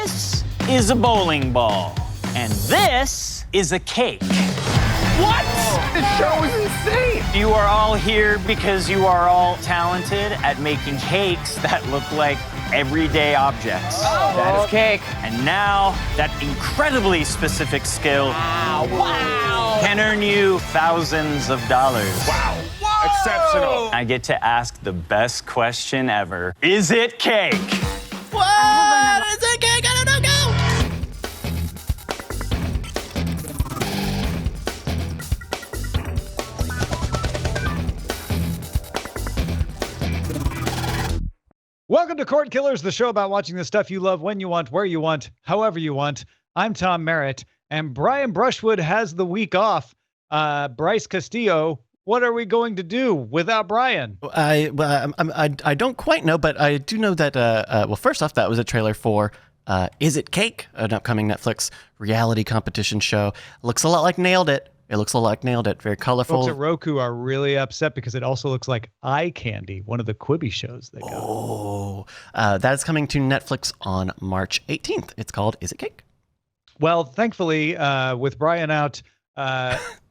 This is a bowling ball, and this is a cake. What? This show is insane. You are all here because you are all talented at making cakes that look like everyday objects. Oh, that is cake. And now, that incredibly specific skill Wow. can earn you thousands of dollars. Wow. Whoa. Exceptional. I get to ask the best question ever. Is it cake? What? Is it cake? I don't know. Welcome to Cordkillers, the show about watching the stuff you love when you want, where you want, however you want. I'm Tom Merritt, and Brian Brushwood has the week off. Bryce Castillo, what are we going to do without Brian? I don't quite know, but I do know that, well, first off, that was a trailer for Is It Cake, an upcoming Netflix reality competition show. Looks a lot like Nailed It. It looks a lot like Nailed It. Very colorful. Folks at Roku are really upset because it also looks like Eye Candy, one of the Quibi shows they got. Oh, that is coming to Netflix on March 18th. It's called Is It Cake? Well, thankfully, with Brian out,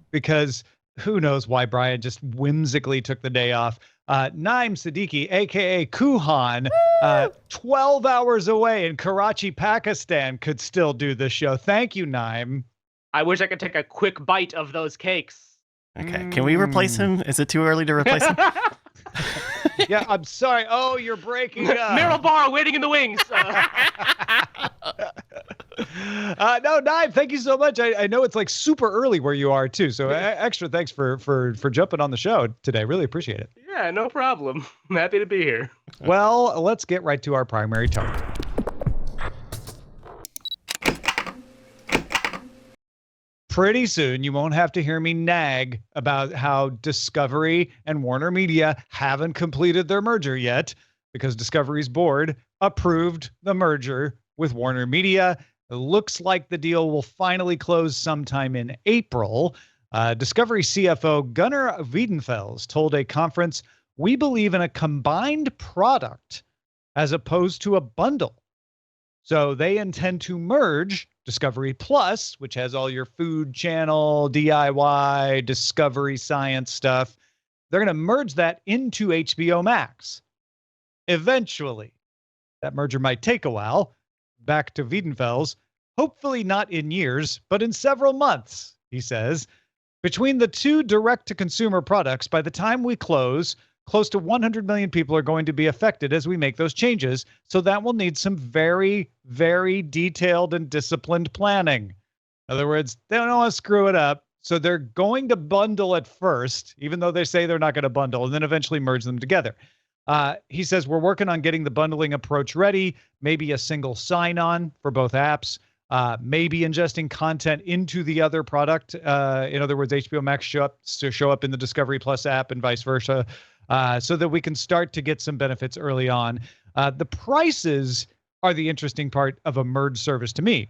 because who knows why Brian just whimsically took the day off, Naaim Siddiqi, a.k.a. Kuhan, 12 hours away in Karachi, Pakistan, could still do this show. Thank you, Naaim. I wish I could take a quick bite of those cakes. Okay, can we replace him? Is it too early to replace him? Yeah, I'm sorry. Oh, you're breaking up. Middle bar waiting in the wings. No, Naaim, thank you so much. I know it's like super early where you are too, so extra thanks for jumping on the show today. Really appreciate it. Yeah, no problem. I'm happy to be here. Well, let's get right to our primary topic. Pretty soon, you won't have to hear me nag about how Discovery and Warner Media haven't completed their merger yet, because Discovery's board approved the merger with Warner Media. It looks like the deal will finally close sometime in April. Discovery CFO Gunnar Wiedenfels told a conference, "We believe in a combined product as opposed to a bundle." So they intend to merge Discovery Plus, which has all your Food Channel, DIY, Discovery Science stuff. They're going to merge that into HBO Max. Eventually, that merger might take a while. Back to Wiedenfels, hopefully not in years, but in several months, he says. Between the two direct-to-consumer products, by the time we close to 100 million people are going to be affected as we make those changes. So that will need some very, very detailed and disciplined planning. In other words, they don't want to screw it up. So they're going to bundle at first, even though they say they're not going to bundle, and then eventually merge them together. He says, we're working on getting the bundling approach ready, maybe a single sign-on for both apps, maybe ingesting content into the other product. In other words, HBO Max show up in the Discovery Plus app and vice versa. So that we can start to get some benefits early on. The prices are the interesting part of a merged service to me.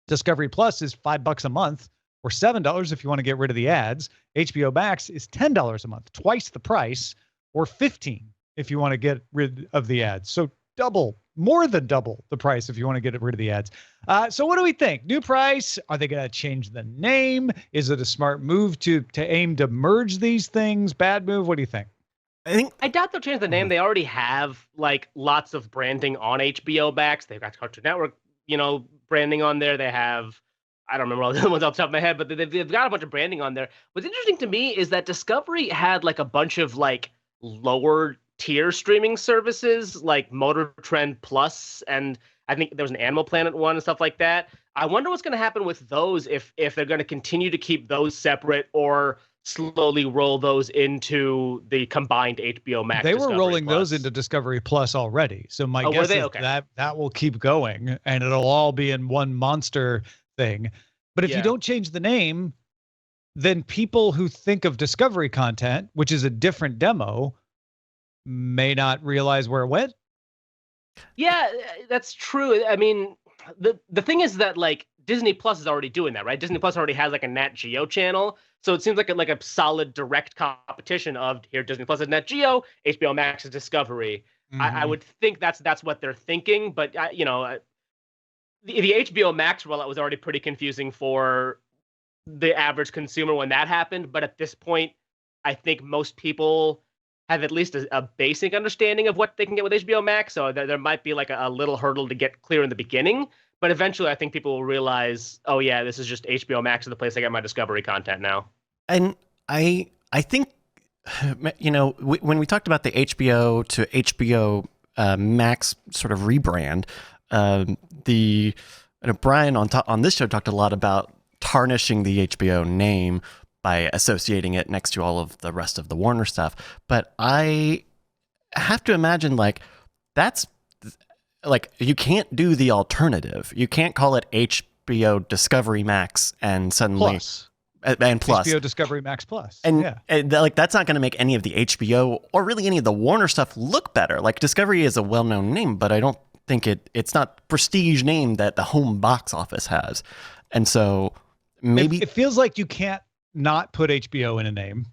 Discovery Plus is $5 a month, or $7 if you want to get rid of the ads. HBO Max is $10 a month, twice the price, or $15 if you want to get rid of the ads. So more than double the price if you want to get rid of the ads. So what do we think? New price? Are they going to change the name? Is it a smart move to aim to merge these things? Bad move? What do you think? I doubt they'll change the name. They already have like lots of branding on HBO Max. They've got Cartoon Network, branding on there. They have, I don't remember all the other ones off the top of my head, but they've got a bunch of branding on there. What's interesting to me is that Discovery had like a bunch of like lower tier streaming services like Motor Trend Plus, and I think there was an Animal Planet one and stuff like that. I wonder what's going to happen with those if they're going to continue to keep those separate or slowly roll those into the combined HBO Max. They were rolling those into Discovery Plus already. So my guess is that will keep going and it'll all be in one monster thing. But if you don't change the name, then people who think of Discovery content, which is a different demo, may not realize where it went. Yeah, that's true. I mean, the thing is that like Disney Plus is already doing that, right? Disney Plus already has like a Nat Geo channel. So it seems like a solid direct competition of here Disney Plus is Nat Geo, HBO Max is Discovery. Mm-hmm. I would think that's what they're thinking, but the HBO Max rollout was already pretty confusing for the average consumer when that happened. But at this point, I think most people have at least a basic understanding of what they can get with HBO Max. So there might be like a little hurdle to get clear in the beginning. But eventually, I think people will realize, oh yeah, this is just HBO Max is the place I get my Discovery content now. And I think, you know, when we talked about the HBO to HBO Max sort of rebrand, Brian on this show talked a lot about tarnishing the HBO name by associating it next to all of the rest of the Warner stuff. But I have to imagine, like, that's like, you can't do the alternative. You can't call it HBO Discovery Max and suddenly Plus. And plus HBO Discovery Max Plus. and like, that's not going to make any of the HBO or really any of the Warner stuff look better. Like, Discovery is a well-known name, but I don't think it's not prestige name that the home box office has. And so maybe it feels like you can't not put HBO in a name,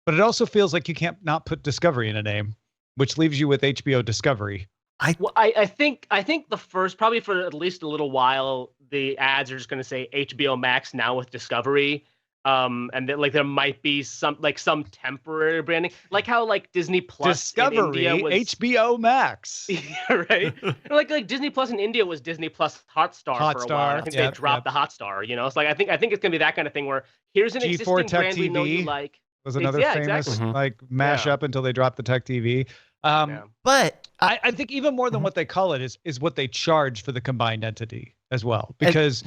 but it also feels like you can't not put Discovery in a name, which leaves you with HBO Discovery. I think the first, probably for at least a little while, the ads are just going to say HBO Max now with Discovery, and that, like, there might be some temporary branding, like how like Disney Plus Discovery in India was HBO Max. right, like Disney Plus in India was Disney Plus Hotstar for a while. I think they dropped the Hotstar. You know, so like I think it's going to be that kind of thing where here's an G4 existing Tech brand TV we know you like. Was another famous exactly. like mash-up until they dropped the Tech TV. but I think even more than what they call it is what they charge for the combined entity as well, because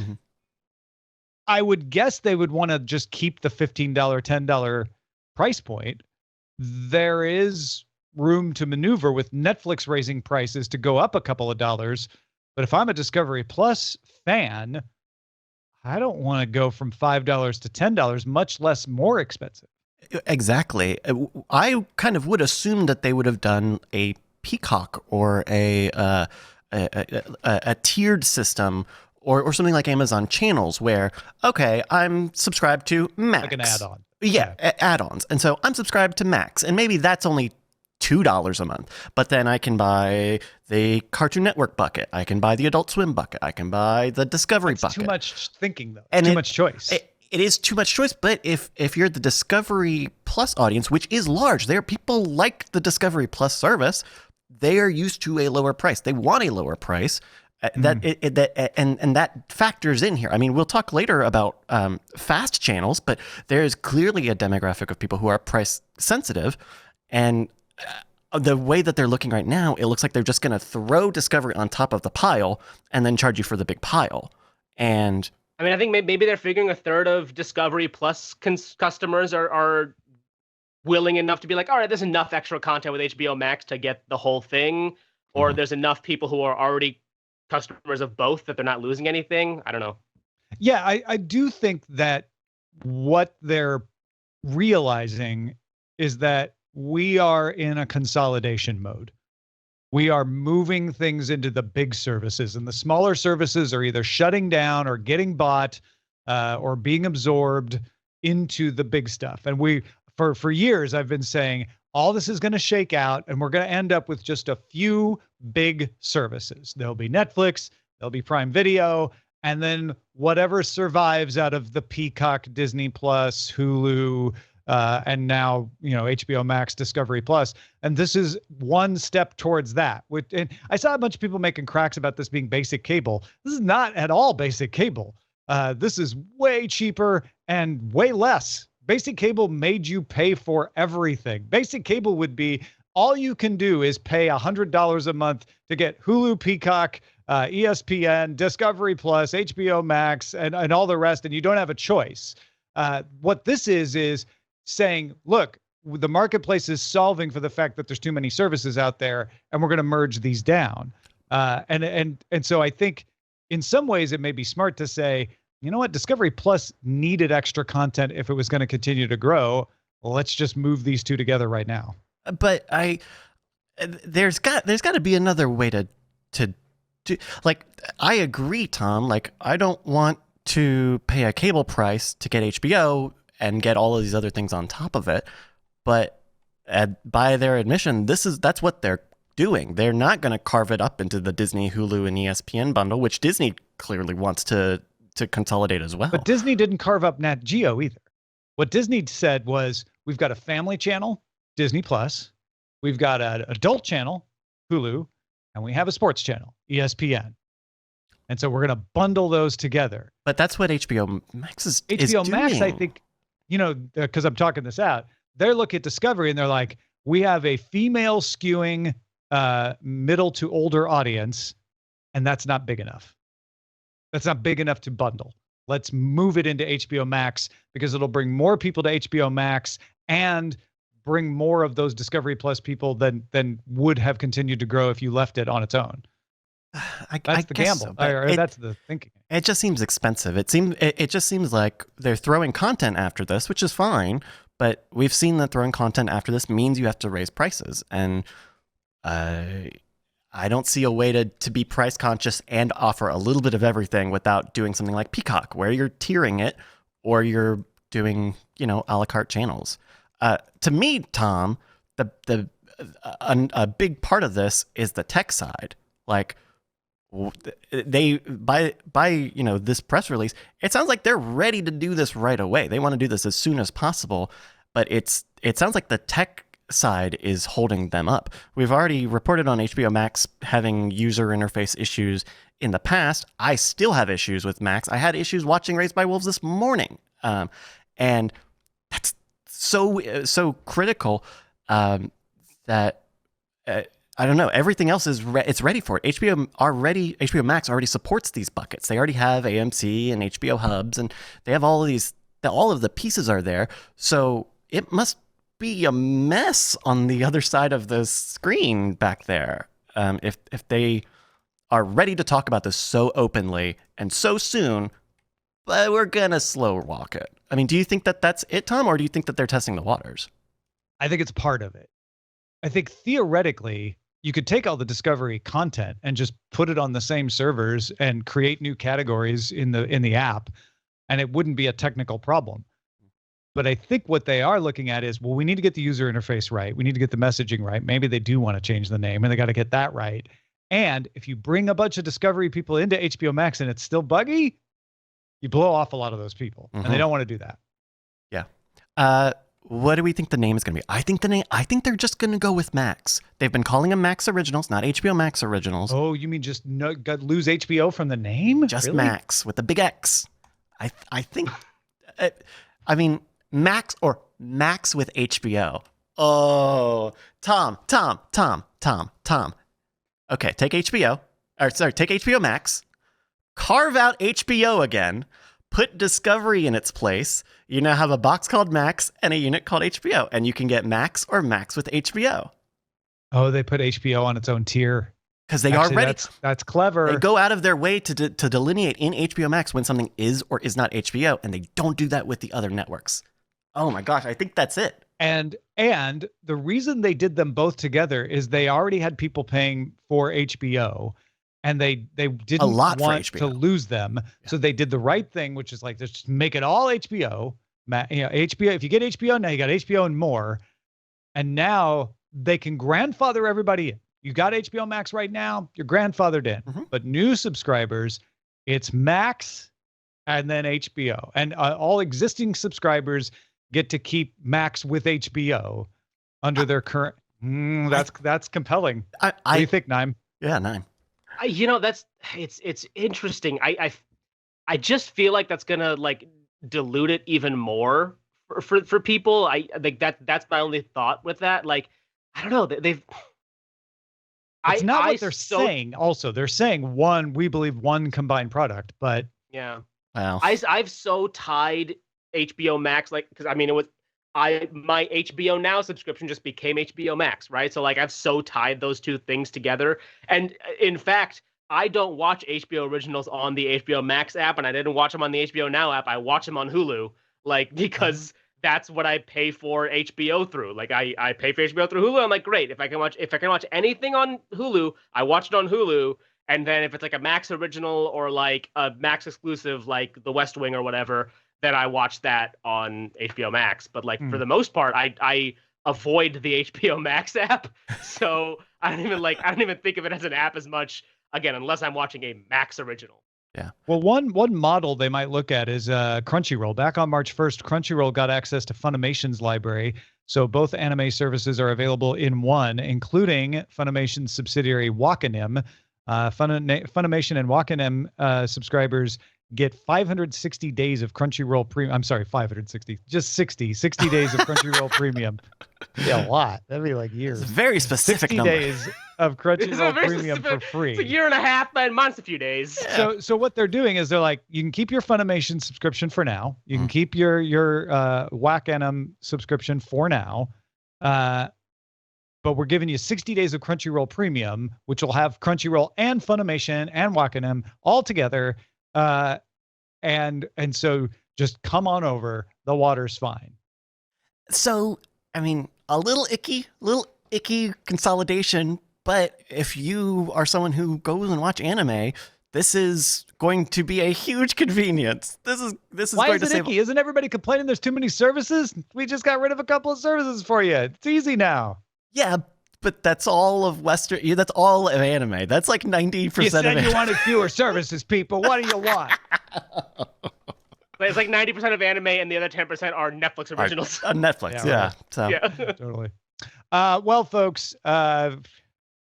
I would guess they would want to just keep the $15, $10 price point. There is room to maneuver with Netflix raising prices to go up a couple of dollars. But if I'm a Discovery Plus fan, I don't want to go from $5 to $10, much less more expensive. exactly, I kind of would assume that they would have done a Peacock or a tiered system, or something like Amazon Channels, where, okay, I'm subscribed to Max, Like an add-on. Yeah, add-ons, and so I'm subscribed to Max, and maybe that's only $2 a month, but then I can buy the Cartoon Network bucket, I can buy the Adult Swim bucket, I can buy the Discovery bucket. Too much thinking, though. And Too much choice. It is too much choice, but if you're the Discovery Plus audience, which is large, there are people like the Discovery Plus service, they are used to a lower price. They want a lower price. That factors in here. I mean, we'll talk later about fast channels, but there is clearly a demographic of people who are price sensitive, and the way that they're looking right now, it looks like they're just going to throw Discovery on top of the pile and then charge you for the big pile. And I mean, I think maybe they're figuring a third of Discovery Plus customers are willing enough to be like, all right, there's enough extra content with HBO Max to get the whole thing, or there's enough people who are already customers of both that they're not losing anything. I don't know. Yeah, I do think that what they're realizing is that we are in a consolidation mode. We are moving things into the big services, and the smaller services are either shutting down or getting bought or being absorbed into the big stuff. And for years, I've been saying all this is going to shake out, and we're going to end up with just a few big services. There'll be Netflix, there'll be Prime Video, and then whatever survives out of the Peacock, Disney Plus, Hulu, and now, HBO Max, Discovery Plus. And this is one step towards that. And I saw a bunch of people making cracks about this being basic cable. This is not at all basic cable. This is way cheaper and way less. Basic cable made you pay for everything. Basic cable would be all you can do is pay $100 a month to get Hulu, Peacock, ESPN, Discovery Plus, HBO Max, and all the rest, and you don't have a choice. What this is saying, look, the marketplace is solving for the fact that there's too many services out there, and we're going to merge these down. And so I think in some ways it may be smart to say, you know what, Discovery Plus needed extra content if it was going to continue to grow. Let's just move these two together right now. But there's got to be another way to like, I agree, Tom. Like, I don't want to pay a cable price to get HBO and get all of these other things on top of it. But by their admission, that's what they're doing. They're not going to carve it up into the Disney, Hulu, and ESPN bundle, which Disney clearly wants to consolidate as well. But Disney didn't carve up Nat Geo either. What Disney said was, we've got a family channel, Disney Plus, we've got an adult channel, Hulu, and we have a sports channel, ESPN. And so we're going to bundle those together. But that's what HBO Max is HBO Max, doing. I think, because I'm talking this out, they're looking at Discovery and they're like, we have a female skewing middle to older audience, and that's not big enough. That's not big enough to bundle. Let's move it into HBO Max because it'll bring more people to HBO Max and bring more of those Discovery Plus people than would have continued to grow if you left it on its own. That's the gamble. That's the thinking. It just seems expensive. It just seems like they're throwing content after this, which is fine. But we've seen that throwing content after this means you have to raise prices, and I don't see a way to be price conscious and offer a little bit of everything without doing something like Peacock, where you're tiering it or you're doing, a la carte channels. To me, Tom, a big part of this is the tech side. Like they by this press release, it sounds like they're ready to do this right away. They want to do this as soon as possible, but it sounds like the tech side is holding them up. We've already reported on HBO Max having user interface issues in the past. I still have issues with Max. I had issues watching Raised by Wolves this morning, and that's so critical that I don't know. Everything else is it's ready for it. HBO Max already supports these buckets. They already have AMC and HBO hubs, and they have all of the pieces are there. So it must be a mess on the other side of the screen back there. If they are ready to talk about this so openly and so soon, but we're gonna slow walk it. I mean, do you think that that's it, Tom, or do you think that they're testing the waters? I think it's part of it. I think theoretically, you could take all the Discovery content and just put it on the same servers and create new categories in the app, and it wouldn't be a technical problem. But I think what they are looking at is, well, we need to get the user interface right. We need to get the messaging right. Maybe they do want to change the name, and they got to get that right. And if you bring a bunch of Discovery people into HBO Max and it's still buggy, you blow off a lot of those people, and they don't want to do that. Yeah. What do we think the name is going to be? I think they're just going to go with Max. They've been calling them Max Originals, not HBO Max Originals. Oh, you mean just lose HBO from the name? Just really? Max with a big X. I think. I mean, Max or Max with HBO. Oh, Tom. Okay, take HBO Max, carve out HBO again, put Discovery in its place. You now have a box called Max and a unit called HBO, and you can get Max or Max with HBO. Oh, they put HBO on its own tier. Because they already... That's clever. They go out of their way to delineate in HBO Max when something is or is not HBO, and they don't do that with the other networks. Oh my gosh, I think that's it. And the reason they did them both together is they already had people paying for HBO, and they didn't want to lose them. Yeah. So they did the right thing, which is like, just make it all HBO. HBO. If you get HBO, now you got HBO and more. And now they can grandfather everybody in. You got HBO Max right now, you're grandfathered in. Mm-hmm. But new subscribers, it's Max and then HBO. And all existing subscribers get to keep Max with HBO under their current. That's compelling. What do you think, Naaim? Yeah, Naaim. It's interesting. I just feel like that's gonna like dilute it even more for people. I think that's my only thought with that. Like, I don't know. They've. It's not what they're saying. Also, they're saying we believe one combined product, but yeah. Wow. I've so tied HBO Max, like, because I mean, my HBO Now subscription just became HBO Max, right? So like, I've so tied those two things together. And in fact, I don't watch HBO originals on the HBO Max app, and I didn't watch them on the HBO Now app. I watch them on Hulu, like, because that's what I pay for HBO through. Like, I pay for HBO through Hulu. I'm like, great. If I can watch anything on Hulu, I watch it on Hulu. And then if it's like a Max original or like a Max exclusive, like The West Wing or whatever, then I watch that on HBO Max. But like for the most part, I avoid the HBO Max app. So I don't even think of it as an app as much, again, unless I'm watching a Max original. Yeah. Well, one model they might look at is Crunchyroll. Back on March 1st, Crunchyroll got access to Funimation's library. So both anime services are available in one, including Funimation's subsidiary Wakanim. Funimation and Wakanim subscribers get 560 days of Crunchyroll Premium. I'm sorry, 560. Just 60 days of Crunchyroll Premium. Yeah, a lot. That'd be like years. It's a very specific 60 number. days of Crunchyroll Premium for free. It's a year and a half, but mine's a few days. So what they're doing is they're like, you can keep your Funimation subscription for now. You can keep your Wakanim subscription for now. But we're giving you 60 days of Crunchyroll Premium, which will have Crunchyroll and Funimation and Wakanim all together. And so just come on over. The water's fine. So, I mean, a little icky consolidation. But if you are someone who goes and watch anime, this is going to be a huge convenience. This is Why going is to it save. icky? Isn't everybody complaining there's too many services? We just got rid of a couple of services for you. It's easy now. Yeah, but that's all of Western. Yeah, that's all of anime. That's like 90% You of said it. you wanted fewer services, people. What do you want? But it's like 90% of anime, and the other 10% are Netflix originals. On Netflix, Yeah, yeah. right. So Yeah. Totally. Well, folks,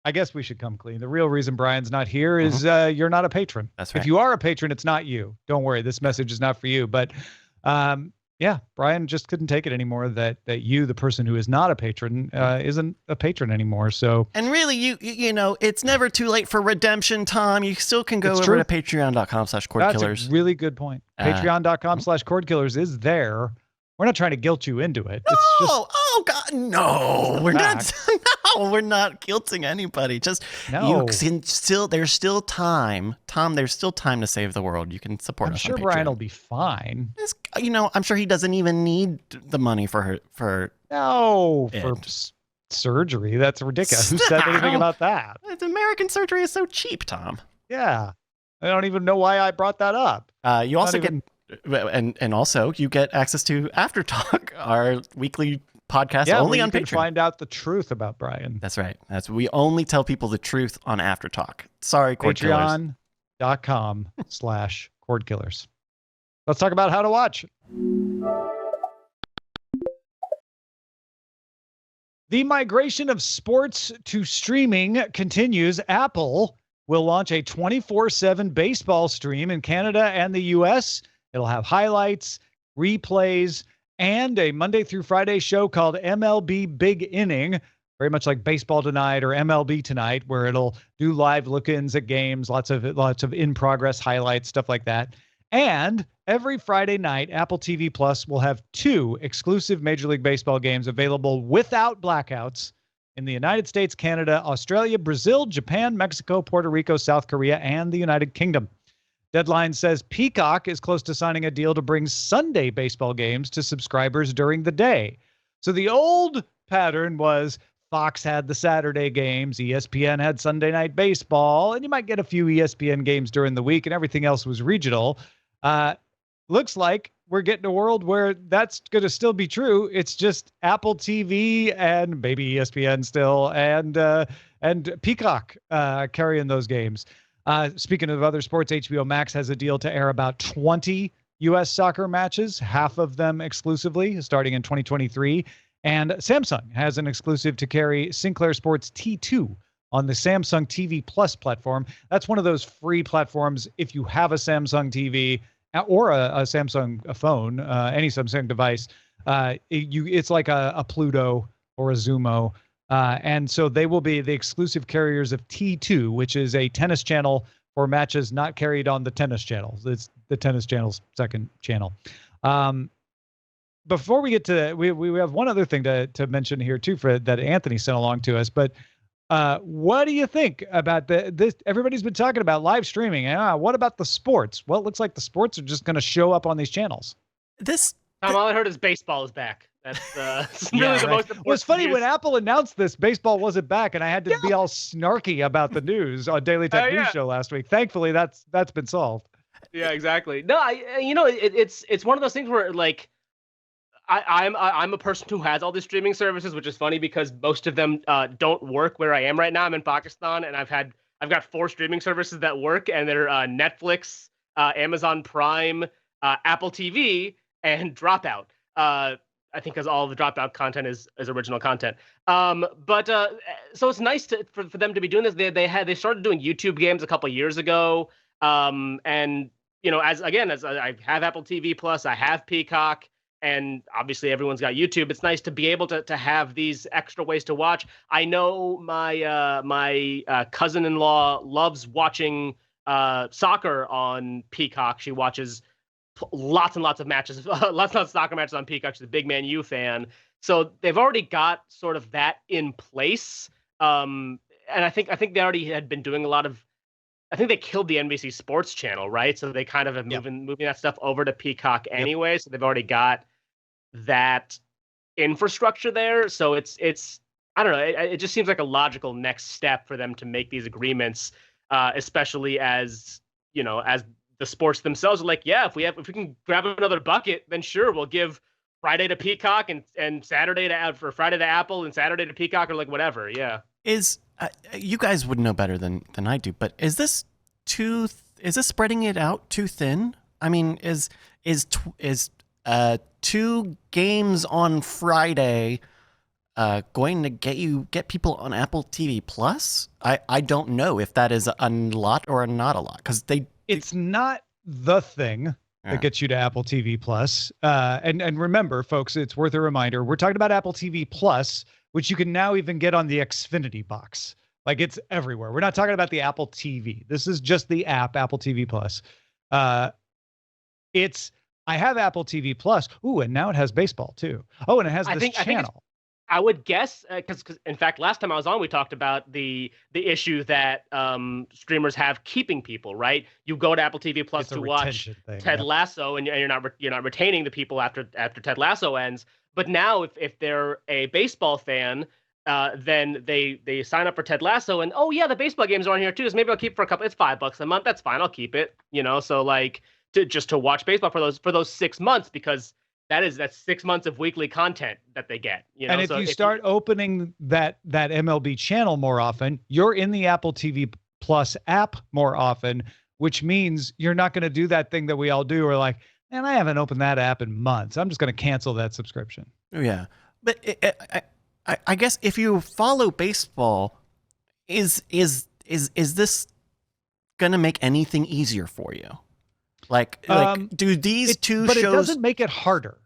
I guess we should come clean. The real reason Brian's not here is you're not a patron. That's right. If you are a patron, it's not you. Don't worry. This message is not for you. But yeah, Brian just couldn't take it anymore that you, the person who is not a patron, isn't a patron anymore. So, and really, you know, it's never too late for redemption, Tom. You still can go It's over true. to patreon.com/Cordkillers. that's a really good point. Patreon.com/Cordkillers is there. We're not trying to guilt you into it. It's just Oh God, no! We're not. fact. No, we're not guilting anybody. Just No. you can still. There's still time, Tom. There's still time to save the world. You can support I'm us. sure on Brian Patreon. will be fine. You know, I'm sure he doesn't even need the money for No, for Ed. surgery. That's ridiculous. Who said anything Stop. about that? American surgery is so cheap, Tom. Yeah. I don't even know why I brought that up. You also Not even- get, and also you get access to After Talk, our weekly podcast Yeah, only where on you can Patreon. find out the truth about Brian. That's right. We only tell people the truth on After Talk. Sorry, Cordkillers. Patreon.com/Cordkillers. Let's talk about how to watch. The migration of sports to streaming continues. Apple will launch a 24/7 baseball stream in Canada and the US. It'll have highlights, replays, and a Monday through Friday show called MLB Big Inning, very much like Baseball Tonight or MLB Tonight, where it'll do live look-ins at games, lots of in-progress highlights, stuff like that. And every Friday night, Apple TV Plus will have 2 exclusive Major League Baseball games available without blackouts in the United States, Canada, Australia, Brazil, Japan, Mexico, Puerto Rico, South Korea, and the United Kingdom. Deadline says Peacock is close to signing a deal to bring Sunday baseball games to subscribers during the day. So the old pattern was Fox had the Saturday games, ESPN had Sunday night baseball, and you might get a few ESPN games during the week, and everything else was regional. Looks like we're getting a world where that's going to still be true. It's just Apple TV and maybe ESPN still and Peacock carrying those games. Speaking of other sports, HBO Max has a deal to air about 20 U.S. soccer matches, half of them exclusively, starting in 2023. And Samsung has an exclusive to carry Sinclair Sports T2 on the Samsung TV Plus platform. That's one of those free platforms if you have a Samsung TV or a Samsung phone, any Samsung device. It's like a Pluto or a Zumo. And so they will be the exclusive carriers of T2, which is a tennis channel for matches not carried on the tennis channel. It's the tennis channel's second channel. Before we get to, we have one other thing to mention here too, that Anthony sent along to us. But what do you think about this? Everybody's been talking about live streaming. What about the sports? Well, it looks like the sports are just going to show up on these channels. Tom, all I heard is baseball is back. That's really the most important. Well, it's funny news. when Apple announced this, baseball wasn't back, and I had to be all snarky about the news on Daily Tech News Show last week. Thankfully, that's been solved. Yeah, exactly. No, it's one of those things where like I'm a person who has all these streaming services, which is funny because most of them don't work where I am right now. I'm in Pakistan, and I've got 4 streaming services that work, and they're Netflix, Amazon Prime, Apple TV, and Dropout. I think because all the Dropout content is original content. But so it's nice for them to be doing this. They started doing YouTube games a couple years ago, and as I have Apple TV Plus, I have Peacock. And obviously, everyone's got YouTube. It's nice to be able to have these extra ways to watch. I know my cousin-in-law loves watching soccer on Peacock. She watches lots and lots of matches, lots and lots of soccer matches on Peacock. She's a big Man U fan. So they've already got sort of that in place. And I think they already had been doing a lot of. I think they killed the NBC Sports channel, right? So they kind of have moving that stuff over to Peacock anyway. So they've already got that infrastructure there. So it's I don't know. It just seems like a logical next step for them to make these agreements, especially as as the sports themselves are like, if we can grab another bucket, then sure, we'll give Friday to Peacock and Saturday for Friday to Apple and Saturday to Peacock or like whatever. Yeah. You guys would know better than I do, but is this spreading it out too thin? I mean, is 2 games on Friday going to get people on Apple TV Plus? I don't know if that is a lot or not a lot, because it's not the thing that gets you to Apple TV Plus. And remember, folks, it's worth a reminder. We're talking about Apple TV Plus, which you can now even get on the Xfinity box. Like, it's everywhere. We're not talking about the Apple TV. This is just the app, Apple TV Plus. I have Apple TV Plus. Ooh, and now it has baseball too. Oh, and it has this channel. I would guess, because in fact, last time I was on, we talked about the issue that streamers have keeping people, right? You go to Apple TV Plus to watch Ted Lasso, and you're not retaining the people after Ted Lasso ends. But now, if they're a baseball fan, then they sign up for Ted Lasso, and the baseball games are on here too. So maybe I'll keep it for a couple. It's $5 a month. That's fine. I'll keep it. So like to watch baseball for those 6 months, because that's 6 months of weekly content that they get. And if you start opening that MLB channel more often, you're in the Apple TV Plus app more often, which means you're not going to do that thing that we all do. We're like, man, I haven't opened that app in months. I'm just going to cancel that subscription. Oh, yeah. But I guess if you follow baseball, is this going to make anything easier for you? Like do these two shows? But it doesn't make it harder.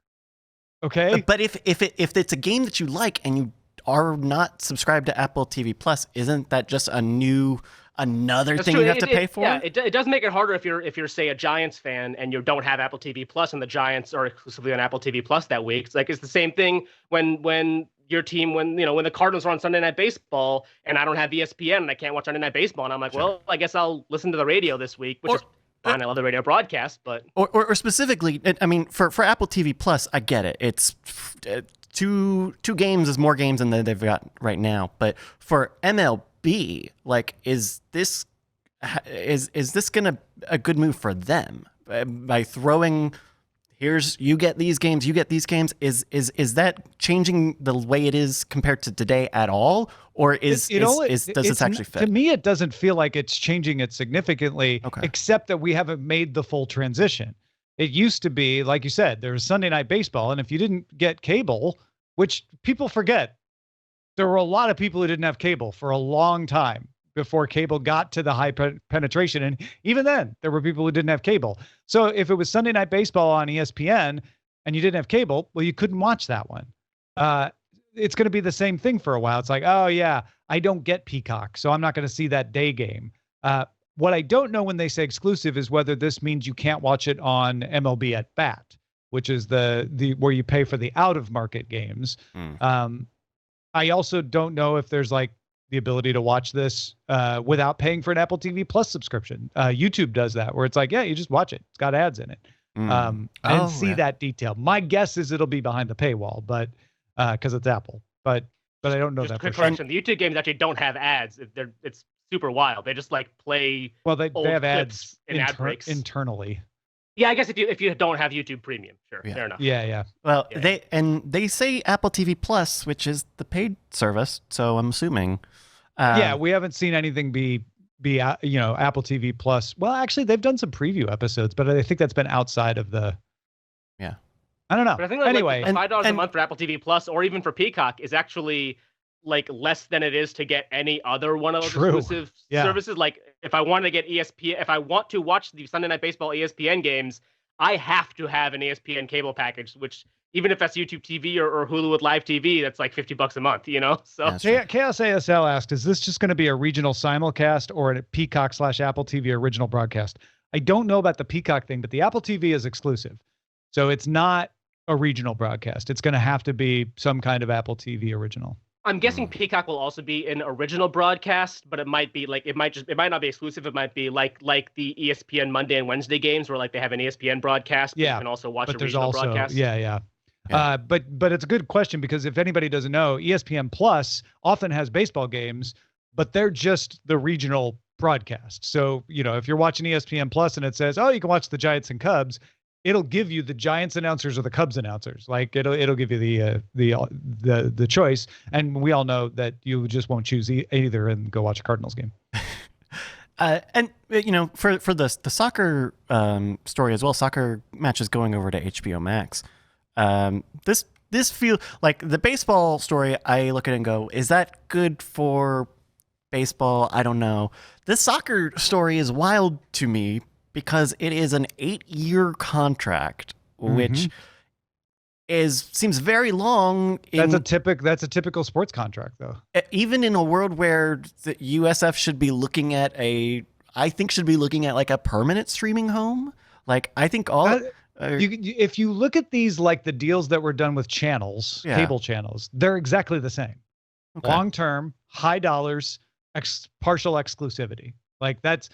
Okay. But if it's a game that you like and you are not subscribed to Apple TV Plus, isn't that just another thing you have to pay for? Yeah, it does make it harder if you're say a Giants fan and you don't have Apple TV Plus and the Giants are exclusively on Apple TV Plus that week. It's the same thing when your team when the Cardinals are on Sunday Night Baseball and I don't have ESPN and I can't watch Sunday Night Baseball, and I'm like, well, I guess I'll listen to the radio this week, which is fine. I love the radio broadcast, but or specifically, I mean, for Apple TV Plus, I get it. It's two games is more games than they've got right now. But for MLB, like, is this gonna a good move for them by throwing? You get these games, you get these games. Is that changing the way it is compared to today at all, or does this actually fit? To me, it doesn't feel like it's changing it significantly, except that we haven't made the full transition. It used to be, like you said, there was Sunday Night Baseball, and if you didn't get cable, which people forget, there were a lot of people who didn't have cable for a long time before cable got to the high penetration. And even then, there were people who didn't have cable. So if it was Sunday Night Baseball on ESPN and you didn't have cable, well, you couldn't watch that one. It's going to be the same thing for a while. It's like, oh, yeah, I don't get Peacock, so I'm not going to see that day game. What I don't know when they say exclusive is whether this means you can't watch it on MLB at Bat, which is the where you pay for the out-of-market games. I also don't know if there's like the ability to watch this without paying for an Apple TV Plus subscription. YouTube does that, where it's like, yeah, you just watch it. It's got ads in it. And see that detail. My guess is it'll be behind the paywall, but because it's Apple. But I don't know just that. Quick for correction: sure. the YouTube games actually don't have ads. It's super wild. They just like play. Well, they have ads and ad breaks internally. Yeah, I guess if you don't have YouTube Premium, sure, Yeah. fair enough. Yeah. Well, Yeah. they say Apple TV Plus, which is the paid service. So I'm assuming. Yeah, we haven't seen anything be Apple TV Plus. Well, actually, they've done some preview episodes, but I think that's been outside of the. Yeah. I don't know. But I think Anyway, the $5 a month for Apple TV Plus or even for Peacock is actually like less than it is to get any other one of those exclusive services. Like if I want to get ESPN, if I want to watch the Sunday Night Baseball ESPN games, I have to have an ESPN cable package, which even if that's YouTube TV or Hulu with live TV, that's like $50 a month, So Chaos ASL asked, is this just going to be a regional simulcast or a Peacock/Apple TV original broadcast? I don't know about the Peacock thing, but the Apple TV is exclusive. So it's not a regional broadcast. It's going to have to be some kind of Apple TV original. I'm guessing Peacock will also be an original broadcast, but it might be like it might not be exclusive. It might be like the ESPN Monday and Wednesday games where like they have an ESPN broadcast, but you can also watch a regional broadcast. Yeah. But it's a good question because if anybody doesn't know, ESPN Plus often has baseball games, but they're just the regional broadcast. So, if you're watching ESPN Plus and it says, "Oh, you can watch the Giants and Cubs," it'll give you the Giants announcers or the Cubs announcers. Like it'll give you the choice. And we all know that you just won't choose either and go watch a Cardinals game. And for the soccer story as well, soccer matches going over to HBO Max. This feel like the baseball story. I look at it and go, is that good for baseball? I don't know. This soccer story is wild to me because it is an 8-year contract, which seems very long. That's a typical sports contract, though. Even in a world where the USF should be looking at like a permanent streaming home. Like I think if you look at these, like the deals that were done with channels, cable channels, they're exactly the same. Okay. Long-term, high dollars, partial exclusivity. Like that's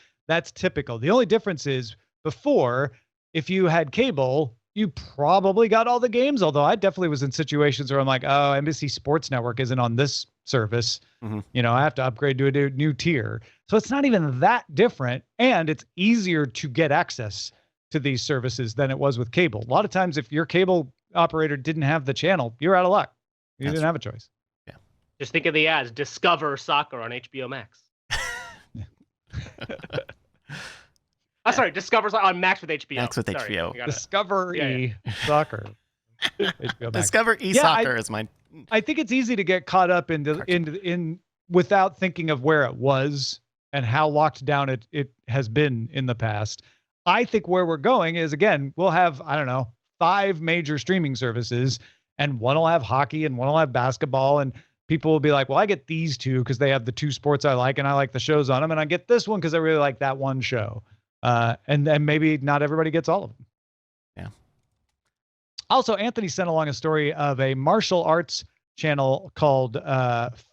typical. The only difference is before, if you had cable, you probably got all the games. Although I definitely was in situations where I'm like, oh, NBC Sports Network isn't on this service. I have to upgrade to a new tier. So it's not even that different. And it's easier to get access to these services than it was with cable. A lot of times, if your cable operator didn't have the channel, you're out of luck. You didn't have a choice. Yeah. Just think of the ads. Discover soccer on HBO Max. Sorry, Discover on Max with HBO. Max with HBO. Discovery Soccer. HBO Max. Discover eSoccer is my. I think it's easy to get caught up in without thinking of where it was and how locked down it has been in the past. I think where we're going is, again, we'll have, 5 major streaming services, and one will have hockey and one will have basketball, and people will be like, well, I get these two because they have the 2 sports I like and I like the shows on them, and I get this one because I really like that one show. And then maybe not everybody gets all of them. Yeah. Also, Anthony sent along a story of a martial arts channel called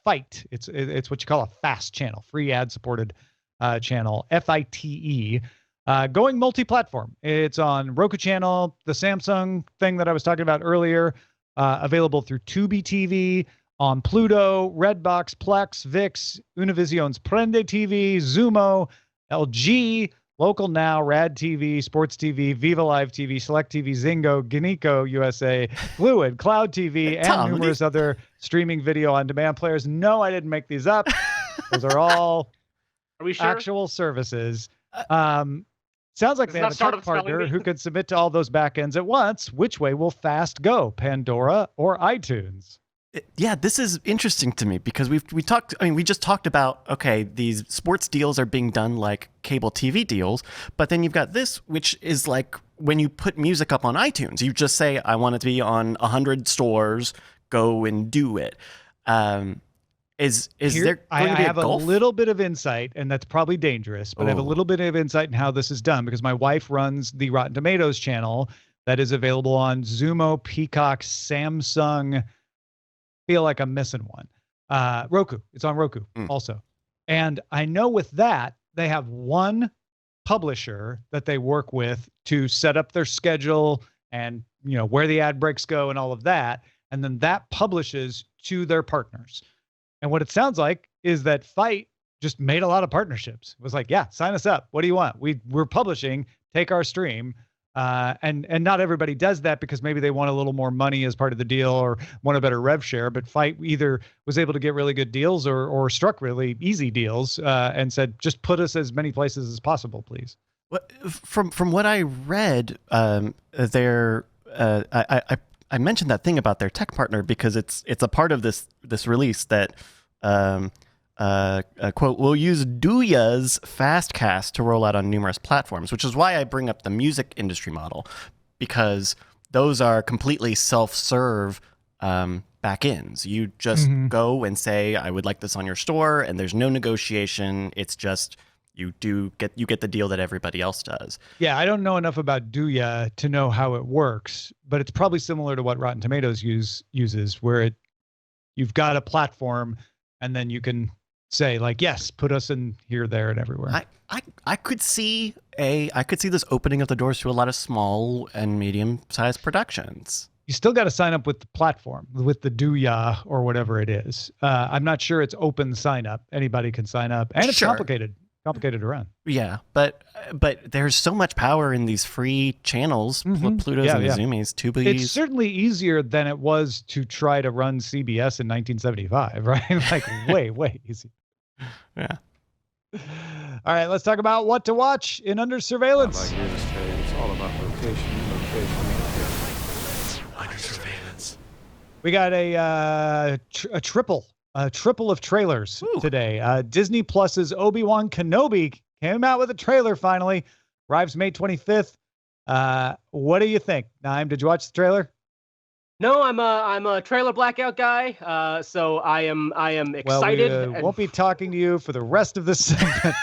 Fight. It's what you call a FAST channel, free ad-supported channel, FITE. Going multi-platform. It's on Roku channel, the Samsung thing that I was talking about earlier, available through Tubi TV, on Pluto, Redbox, Plex, VIX, Univision's Prende TV, Zumo, LG, Local Now, Rad TV, Sports TV, Viva Live TV, Select TV, Zingo, Giniko USA, Fluid, Cloud TV, and numerous other streaming video on demand players. No, I didn't make these up. Those are all actual services. Sounds like they have a tech partner who could submit to all those backends at once. Which way will FAST go, Pandora or iTunes? Yeah, this is interesting to me because we just talked about, okay, these sports deals are being done like cable TV deals, but then you've got this, which is like when you put music up on iTunes, you just say, I want it to be on 100 stores, go and do it. Is there going to be a little bit of insight, and that's probably dangerous, but I have a little bit of insight in how this is done because my wife runs the Rotten Tomatoes channel that is available on Zumo, Peacock, Samsung. Feel like I'm missing one. Roku. It's on Roku also. And I know with that, they have one publisher that they work with to set up their schedule and, where the ad breaks go and all of that. And then that publishes to their partners. And what it sounds like is that Fight just made a lot of partnerships. It was like, yeah, sign us up. What do you want? We're publishing, take our stream. And not everybody does that because maybe they want a little more money as part of the deal or want a better rev share. But Fight either was able to get really good deals or struck really easy deals and said, just put us as many places as possible, please. From what I read, I mentioned that thing about their tech partner because it's a part of this release that quote, we'll use Douya's Fastcast to roll out on numerous platforms, which is why I bring up the music industry model, because those are completely self-serve back-ends. You just go and say, I would like this on your store, and there's no negotiation. It's just you get the deal that everybody else does. Yeah, I don't know enough about Douya to know how it works, but it's probably similar to what Rotten Tomatoes uses, where you've got a platform, and then you can say like, yes, put us in here, there, and everywhere. I could see this opening up the doors to a lot of small and medium-sized productions. You still got to sign up with the platform, with the Douya or whatever it is. I'm not sure it's open sign up. Anybody can sign up, and it's complicated to run. Yeah, but there's so much power in these free channels, Plutos and Izumis, Tubi's. It's certainly easier than it was to try to run CBS in 1975, right? Like way easy. Yeah. All right, let's talk about what to watch in Under Surveillance. It's all about location. Under Surveillance. We got a triple of trailers today. Disney Plus's Obi-Wan Kenobi came out with a trailer finally. Arrives May 25th. What do you think, Naaim? Did you watch the trailer? No, I'm a trailer blackout guy. So I am excited. Well, we won't be talking to you for the rest of this segment.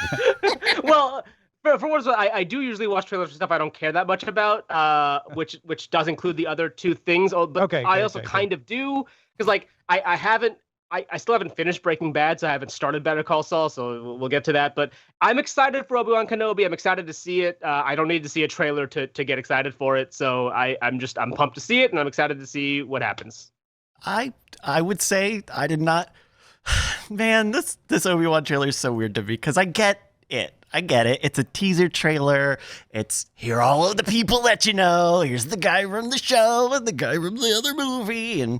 Well, for what it's worth, I do usually watch trailers for stuff I don't care that much about, which does include the other two things. But I also kind of do, because like I still haven't finished Breaking Bad, so I haven't started Better Call Saul, so we'll get to that. But I'm excited for Obi-Wan Kenobi. I'm excited to see it. I don't need to see a trailer to get excited for it. So I'm pumped to see it, and I'm excited to see what happens. I would say I did not. Man, this Obi-Wan trailer is so weird to me because I get it. It's a teaser trailer. It's here are all of the people that you know. Here's the guy from the show and the guy from the other movie,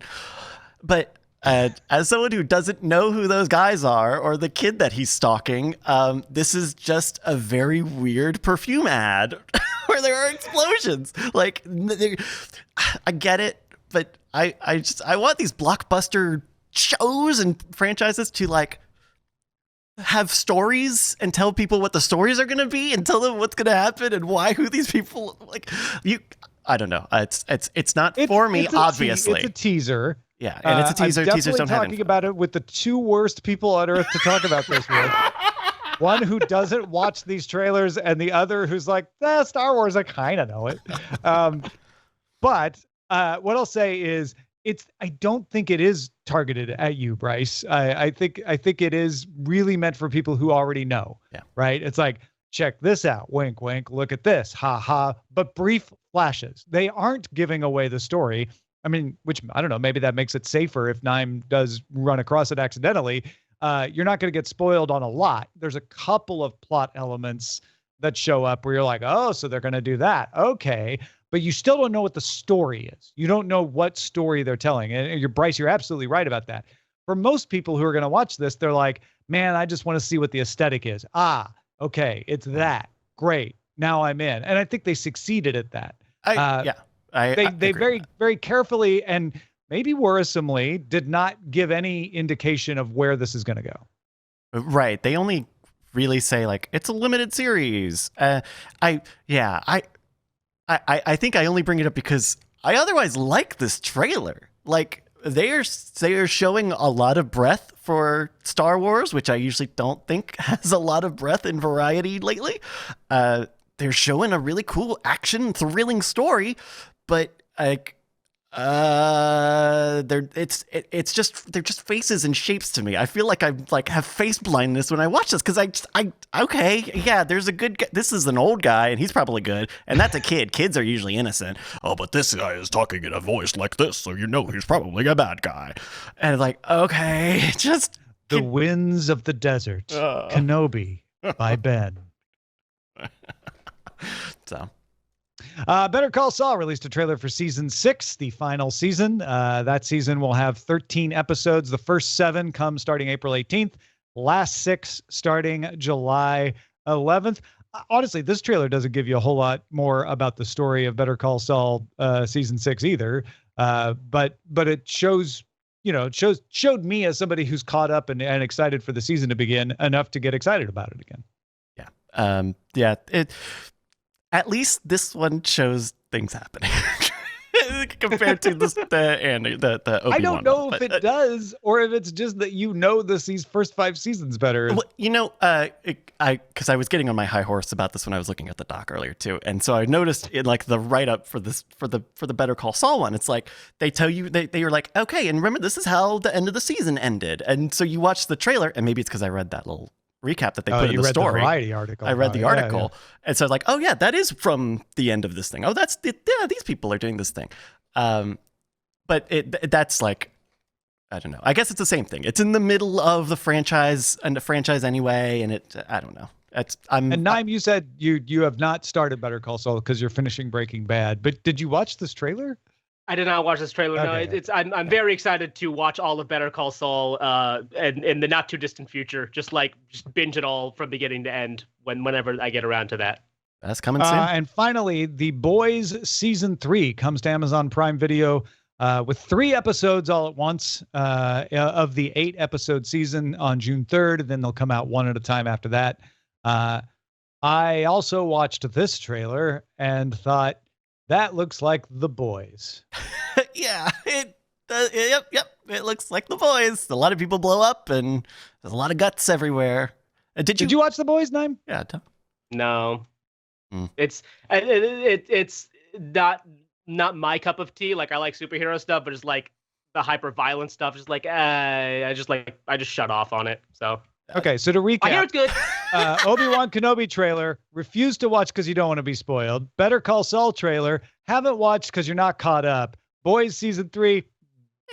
but. As someone who doesn't know who those guys are or the kid that he's stalking, this is just a very weird perfume ad where there are explosions. Like, I get it, but I want these blockbuster shows and franchises to like have stories and tell people what the stories are going to be and tell them what's going to happen and who these people like. I don't know. It's not for me, obviously. It's a teaser. Yeah, and it's a teaser. I'm Teasers don't have talking about it with the two worst people on earth to talk about this with. One who doesn't watch these trailers, and the other who's like, Star Wars, I kind of know it. But what I'll say is, I don't think it is targeted at you, Bryce. I think it is really meant for people who already know. Yeah. Right. It's like, check this out. Wink, wink. Look at this. Ha ha. But brief flashes. They aren't giving away the story. I mean, which I don't know, maybe that makes it safer if Naaim does run across it accidentally. You're not going to get spoiled on a lot. There's a couple of plot elements that show up where you're like, oh, so they're going to do that. Okay. But you still don't know what the story is. You don't know what story they're telling. And Bryce, you're absolutely right about that. For most people who are going to watch this, they're like, man, I just want to see what the aesthetic is. Okay. It's that. Great. Now I'm in. And I think they succeeded at that. They very, very carefully and maybe worrisomely did not give any indication of where this is going to go. Right. They only really say like it's a limited series. I think I only bring it up because I otherwise like this trailer. Like they are showing a lot of breadth for Star Wars, which I usually don't think has a lot of breadth in variety lately. They're showing a really cool action, thrilling story. But like, they're just faces and shapes to me. I feel like I have face blindness when I watch this because there's a good guy. This is an old guy and he's probably good, and that's a kid. Kids are usually innocent. Oh, but this guy is talking in a voice like this, so you know he's probably a bad guy. And like, okay, just The Winds of the Desert, Kenobi by Ben. So. Better Call Saul released a trailer for season 6, the final season. That season will have 13 episodes. The first 7 come starting April 18th. Last 6 starting July 11th. Honestly, this trailer doesn't give you a whole lot more about the story of Better Call Saul season 6 either. But it shows, showed me as somebody who's caught up and excited for the season to begin enough to get excited about it again. Yeah. At least this one shows things happening compared to the Obi-Wan I don't know one, if it does, or if it's just that these first 5 seasons better. Well, because I was getting on my high horse about this when I was looking at the doc earlier too, and so I noticed in like the write up for the Better Call Saul one, it's like they tell you they were like, okay, and remember this is how the end of the season ended, and so you watch the trailer, and maybe it's because I read that little recap that they put in the story. The Variety article. I read the article, and so I was like, oh yeah, that is from the end of this thing. Oh, these people are doing this thing. But that's like, I don't know. I guess it's the same thing. It's in the middle of the franchise anyway, and I don't know. And Naaim, you said you have not started Better Call Saul because you're finishing Breaking Bad. But did you watch this trailer? I did not watch this trailer. Okay. No, I'm very excited to watch all of Better Call Saul in the not too distant future. Just binge it all from beginning to end whenever I get around to that. That's coming soon. And finally, The Boys season 3 comes to Amazon Prime Video with 3 episodes all at once of the 8 episode season on June 3rd. And then they'll come out one at a time after that. I also watched this trailer and thought, that looks like The Boys. Yeah, yep. It looks like The Boys. A lot of people blow up, and there's a lot of guts everywhere. Did you watch The Boys, Naaim? Yeah. No. It's not my cup of tea. Like, I like superhero stuff, but it's like the hyper violent stuff. Just like I just shut off on it. So. Okay, so to recap, I hear it's good. Obi-Wan Kenobi trailer, refused to watch because you don't want to be spoiled. Better Call Saul trailer, haven't watched because you're not caught up. Boys season 3,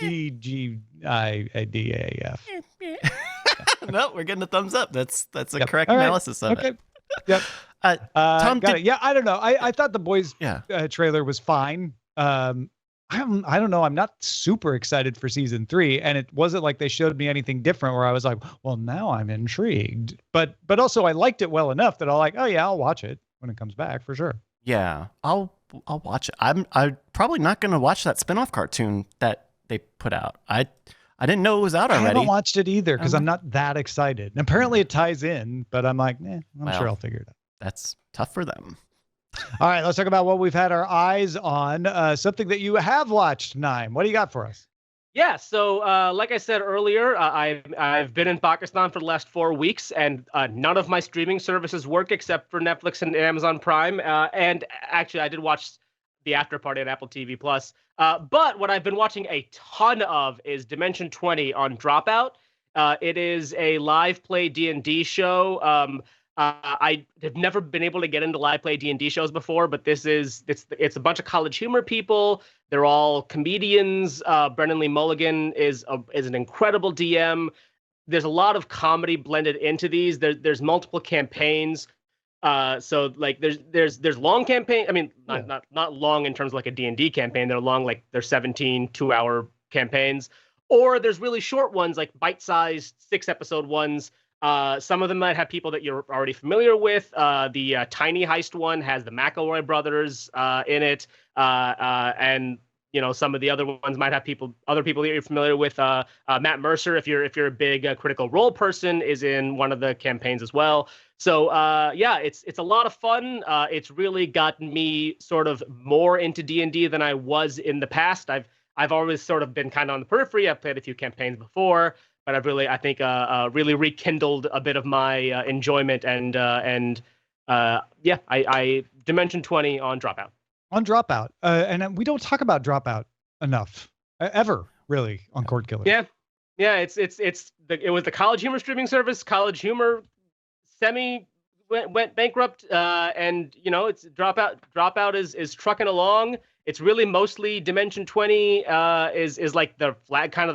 DGIDAF. No, we're getting a thumbs up. That's a correct analysis of it. Yep. Tom, got it. Yeah, I don't know. I thought the Boys trailer was fine. I don't know. I'm not super excited for season 3, and it wasn't like they showed me anything different where I was like, well, now I'm intrigued. But also I liked it well enough that I'll watch it when it comes back for sure. Yeah, I'll watch it. I'm probably not going to watch that spin-off cartoon that they put out. I didn't know it was out already. I haven't watched it either because I'm not that excited. And apparently it ties in, but I'm like, I'm sure I'll figure it out. That's tough for them. All right, let's talk about what we've had our eyes on. Something that you have watched, Naaim. What do you got for us? Yeah, so like I said earlier, I've been in Pakistan for the last 4 weeks, and none of my streaming services work except for Netflix and Amazon Prime. And actually, I did watch the after party on Apple TV Plus. But what I've been watching a ton of is Dimension 20 on Dropout. It is a live play D&D show. I have never been able to get into live play D&D shows before, but it's a bunch of College Humor people. They're all comedians. Brennan Lee Mulligan is an incredible DM. There's a lot of comedy blended into these. There's multiple campaigns. So like there's long campaign. I mean, not long in terms of like a D&D campaign. They're long, like they're 17 2-hour campaigns, or there's really short ones like bite-sized 6-episode ones. Some of them might have people that you're already familiar with. The Tiny Heist one has the McElroy brothers in it, and some of the other ones might have other people that you're familiar with. Matt Mercer, if you're a big Critical Role person, is in one of the campaigns as well. So it's a lot of fun. It's really gotten me sort of more into D&D than I was in the past. I've always sort of been kind of on the periphery. I've played a few campaigns before. But I've really, I think, really rekindled a bit of my enjoyment and Dimension 20 on Dropout. On Dropout, and we don't talk about Dropout enough, ever really on Cordkillers. Yeah. It was the College Humor streaming service. College Humor went bankrupt, and it's Dropout. Dropout is trucking along. It's really mostly Dimension 20 is like the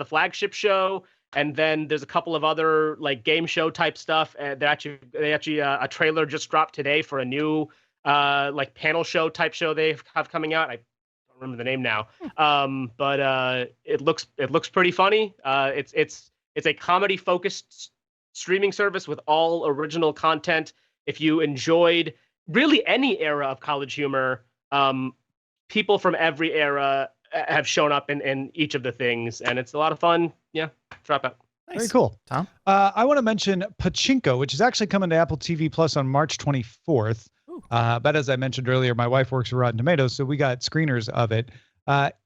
flagship show. And then there's a couple of other like game show type stuff. They actually a trailer just dropped today for a new like panel show type show they have coming out. I don't remember the name now. But it looks pretty funny. It's a comedy focused streaming service with all original content. If you enjoyed really any era of College Humor, people from every era have shown up in each of the things, and it's a lot of fun. Yeah, drop out. Nice. Very cool. Tom? I want to mention Pachinko, which is actually coming to Apple TV Plus on March 24th. But as I mentioned earlier, my wife works for Rotten Tomatoes, so we got screeners of it.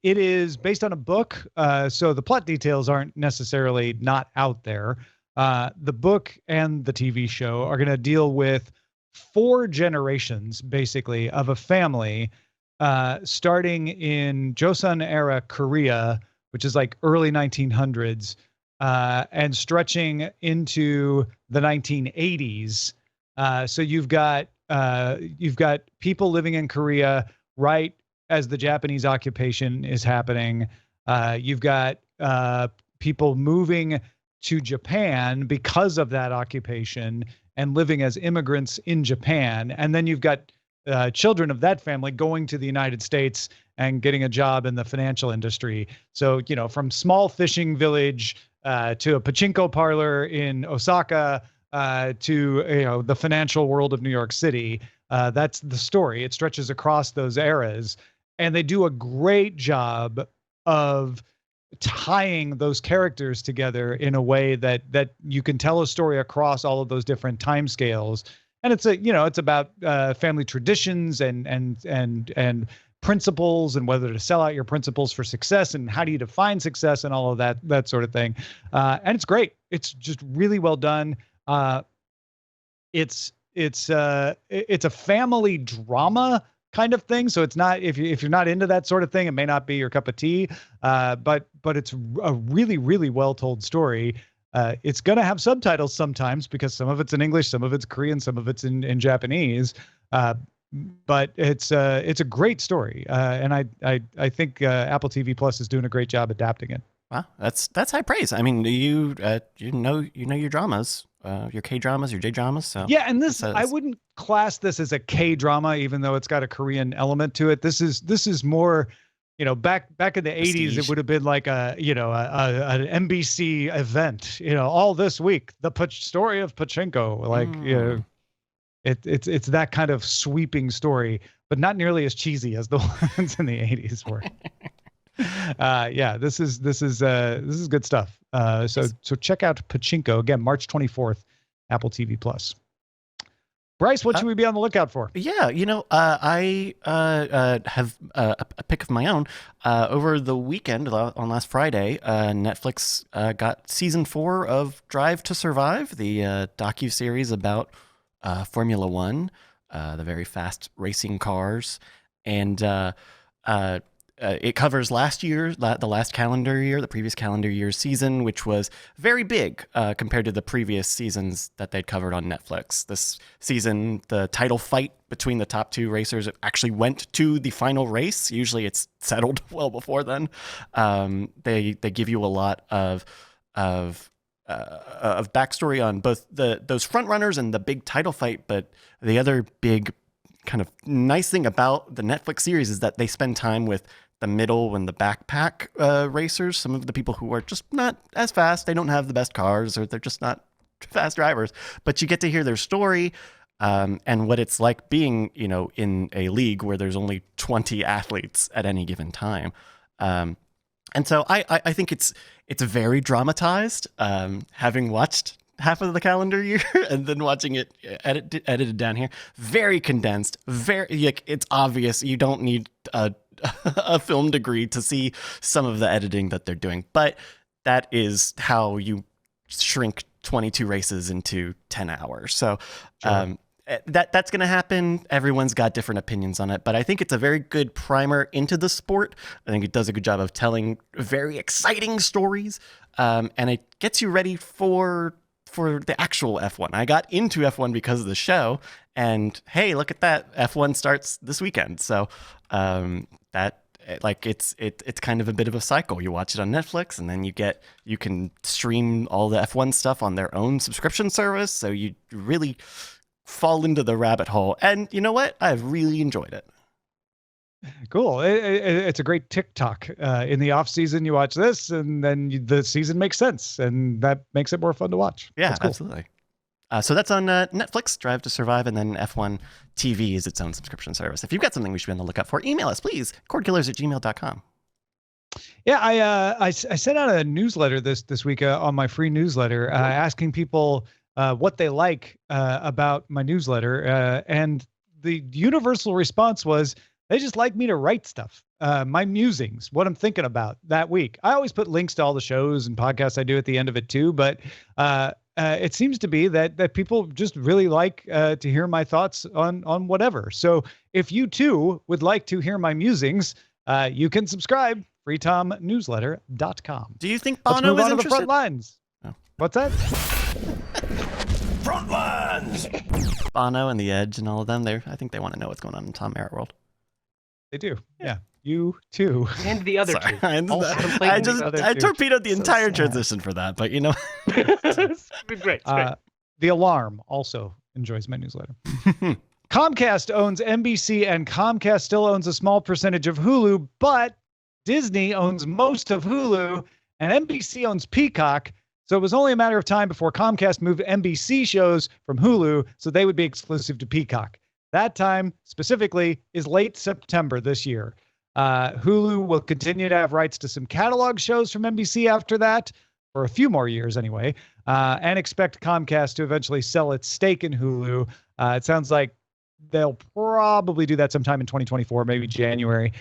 It is based on a book, so the plot details aren't necessarily not out there. The book and the TV show are going to deal with 4 generations, basically, of a family starting in Joseon era Korea, which is like early 1900s, and stretching into the 1980s. So you've got people living in Korea right as the Japanese occupation is happening. You've got people moving to Japan because of that occupation and living as immigrants in Japan. And then you've got children of that family going to the United States and getting a job in the financial industry. So, from small fishing village to a pachinko parlor in Osaka to, the financial world of New York City. That's the story. It stretches across those eras. And they do a great job of tying those characters together in a way that you can tell a story across all of those different time scales. And it's about family traditions and principles and whether to sell out your principles for success and how do you define success and all of that sort of thing. And it's great. It's just really well done. It's a family drama kind of thing. So it's not, if you're not into that sort of thing, it may not be your cup of tea. But it's a really, really well told story. It's going to have subtitles sometimes because some of it's in English, some of it's Korean, some of it's in Japanese. But it's a great story. And I think Apple TV Plus is doing a great job adapting it. Wow, that's high praise. I mean, you know your dramas, your K dramas, your J dramas. So yeah, and I wouldn't class this as a K drama, even though it's got a Korean element to it. This is more, back in the 80s, it would have been like an NBC event. All this week, the story of Pachinko, like it's that kind of sweeping story, but not nearly as cheesy as the ones in the 80s were. This is good stuff. So check out Pachinko again, March 24th, Apple TV Plus. Bryce, what should we be on the lookout for? Yeah, I have a pick of my own. Over the weekend, on last Friday, Netflix got season 4 of Drive to Survive, the docuseries about Formula One, the very fast racing cars, and it covers the last calendar year, the previous calendar year's season, which was very big compared to the previous seasons that they'd covered on Netflix. This season, the title fight between the top 2 racers actually went to the final race. Usually it's settled well before then. They give you a lot of backstory on both those front runners and the big title fight, but the other big kind of nice thing about the Netflix series is that they spend time with the middle and the backpack racers, some of the people who are just not as fast. They don't have the best cars, or they're just not fast drivers, but you get to hear their story and what it's like being, in a league where there's only 20 athletes at any given time. And so I think it's very dramatized, having watched half of the calendar year and then watching it edited down here. Very condensed, it's obvious. You don't need a film degree to see some of the editing that they're doing, but that is how you shrink 22 races into 10 hours. So sure. That's going to happen. Everyone's got different opinions on it, but I think it's a very good primer into the sport. I think it does a good job of telling very exciting stories, and it gets you ready for the actual F1. I got into F1 because of the show, and hey, look at that, F1 starts this weekend. So it's kind of a bit of a cycle. You watch it on Netflix, and then you can stream all the F1 stuff on their own subscription service. So you really fall into the rabbit hole. And you know what? I've really enjoyed it. Cool. It's a great TikTok. In the off season, you watch this, and then the season makes sense, and that makes it more fun to watch. Yeah, Cool. absolutely. So that's on Netflix, Drive to Survive, and then F1 TV is its own subscription service. If you've got something we should be on the lookout for, email us, please. Cordkillers@gmail.com. Yeah, I sent out a newsletter this week on my free newsletter asking people what they like about my newsletter, and the universal response was they just like me to write stuff, my musings, what I'm thinking about that week. I always put links to all the shows and podcasts I do at the end of it too, but it seems to be that people just really like to hear my thoughts on whatever. So if you too would like to hear my musings, you can subscribe. freetomnewsletter.com. Do you think Let's Bono move is on to the interested? front lines. Oh. What's that? Front lines. Bono and The Edge and all of them, I think they want to know what's going on in Tom Merritt world. They do. Yeah. You too. And the other Sorry. two. I torpedoed the entire sad. transition for that, but you know. It's great. It's great. The Alarm also enjoys my newsletter. Comcast owns NBC, and Comcast still owns a small percentage of Hulu, but Disney owns most of Hulu, and NBC owns Peacock. So it was only a matter of time before Comcast moved NBC shows from Hulu, so they would be exclusive to Peacock. That time, specifically, is late September this year. Hulu will continue to have rights to some catalog shows from NBC after that, for a few more years anyway, and expect Comcast to eventually sell its stake in Hulu. It sounds like they'll probably do that sometime in 2024, maybe January.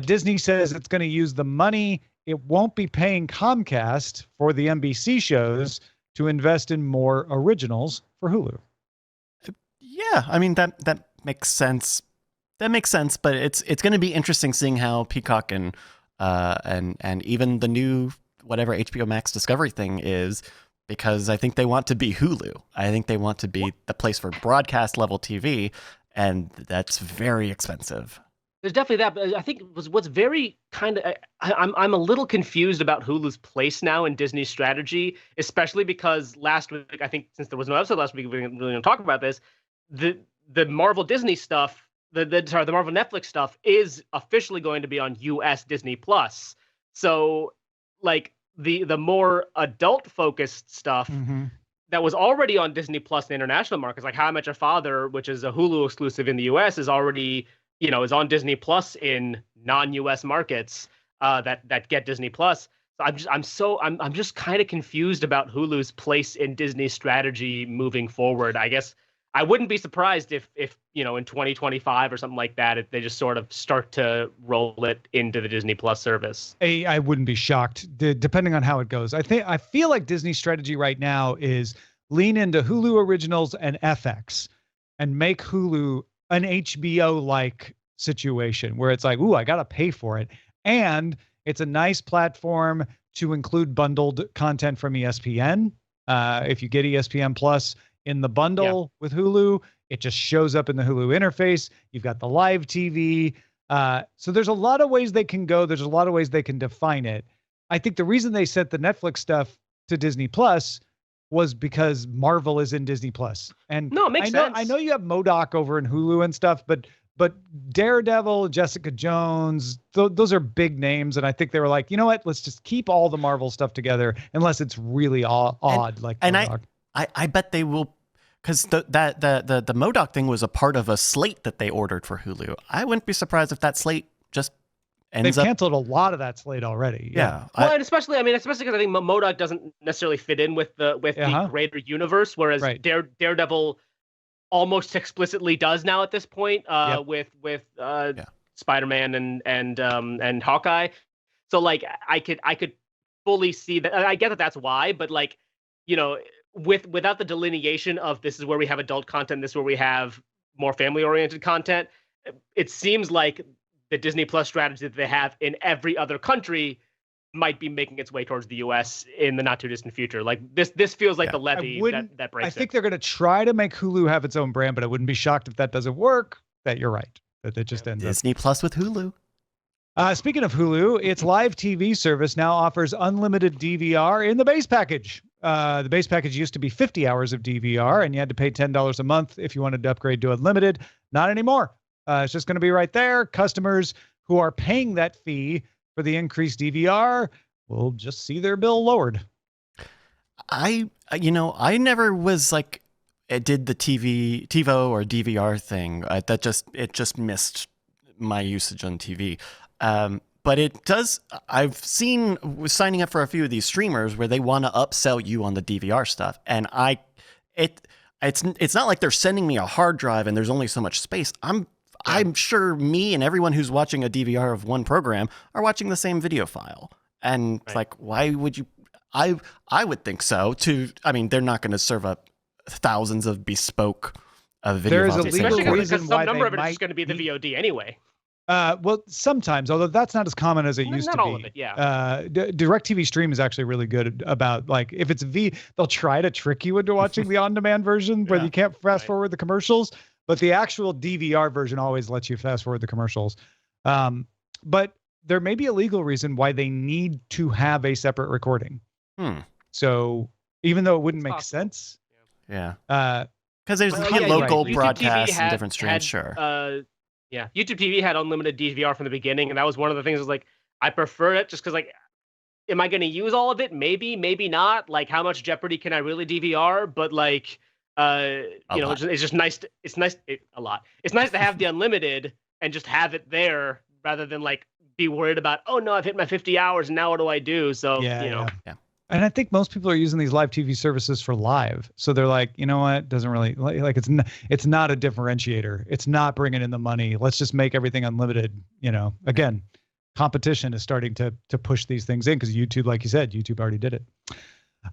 Disney says it's going to use the money it won't be paying Comcast for the NBC shows to invest in more originals for Hulu. Yeah, I mean that makes sense. That makes sense, but it's going to be interesting seeing how Peacock and even the new whatever HBO Max Discovery thing is, because I think they want to be Hulu. I think they want to be the place for broadcast level TV, and that's very expensive. There's definitely that, but I think what's very kind of I'm a little confused about Hulu's place now in Disney's strategy, especially because last week, I think since there was no episode last week, we didn't really talk about this. The Marvel Disney stuff, the Marvel Netflix stuff is officially going to be on US Disney Plus. So like the more adult focused stuff that was already on Disney Plus in international markets, like How I Met Your Father, which is a Hulu exclusive in the US, is already is on Disney Plus in non-US markets that get Disney Plus. So I'm just kind of confused about Hulu's place in Disney's strategy moving forward. I guess I wouldn't be surprised if in 2025 or something like that, they just sort of start to roll it into the Disney Plus service. I wouldn't be shocked, depending on how it goes. I feel like Disney's strategy right now is lean into Hulu originals and FX and make Hulu an HBO-like situation where it's like, ooh, I got to pay for it. And it's a nice platform to include bundled content from ESPN. If you get ESPN Plus in the bundle with Hulu, it just shows up in the Hulu interface. You've got the live TV. So there's a lot of ways they can go. There's a lot of ways they can define it. I think the reason they sent the Netflix stuff to Disney Plus was because Marvel is in Disney Plus. And no, it makes sense. I know you have MODOK over in Hulu and stuff, but Daredevil, Jessica Jones, those are big names. And I think they were like, you know what? Let's just keep all the Marvel stuff together, unless it's really odd like MODOK. I bet they will, because the MODOK thing was a part of a slate that they ordered for Hulu. I wouldn't be surprised if that slate just ends They've up... canceled a lot of that slate already. Yeah. Well, and especially because I think MODOK doesn't necessarily fit in with the greater universe, whereas Daredevil almost explicitly does now at this point with Spider-Man and Hawkeye. So like I could fully see that. I get that that's why, but like without the delineation of this is where we have adult content, this is where we have more family-oriented content, it seems like the Disney Plus strategy that they have in every other country might be making its way towards the U.S. in the not-too-distant future. Like, this feels like the levy that breaks I think they're going to try to make Hulu have its own brand, but I wouldn't be shocked if that doesn't work, that you're right, that it just ends up. Disney Plus with Hulu. Speaking of Hulu, its live TV service now offers unlimited DVR in the base package. The base package used to be 50 hours of DVR, and you had to pay $10 a month if you wanted to upgrade to unlimited. Not anymore. It's just going to be right there. Customers who are paying that fee for the increased DVR will just see their bill lowered. I never was like, it did the TiVo or DVR thing. It just missed my usage on TV. But it does. I've seen signing up for a few of these streamers where they want to upsell you on the DVR stuff, and it's not like they're sending me a hard drive and there's only so much space. I'm sure me and everyone who's watching a DVR of one program are watching the same video file, and it's like, why would you? I would think so. I mean, they're not going to serve up thousands of bespoke video files. Especially because some number of it is going to be the VOD anyway. Well, sometimes, although that's not as common as it used to be. Not all of it, yeah. DirecTV Stream is actually really good about, like, if it's they'll try to trick you into watching the on-demand version where you can't fast forward the commercials, but the actual DVR version always lets you fast forward the commercials. But there may be a legal reason why they need to have a separate recording. So even though it wouldn't make sense. Yeah. Because there's local broadcasts and different streams, sure. Yeah, YouTube TV had unlimited DVR from the beginning, and that was one of the things. Was like, I prefer it just because, like, am I going to use all of it? Maybe, maybe not. Like, how much Jeopardy can I really DVR? But like, it's just nice. It's nice a lot. It's nice to have the unlimited and just have it there rather than like be worried about, oh no, I've hit my 50 hours and now what do I do? So yeah. And I think most people are using these live TV services for live. So they're like, you know what? It doesn't really like it's not a differentiator. It's not bringing in the money. Let's just make everything unlimited. Again, competition is starting to push these things in because YouTube, like you said, YouTube already did it.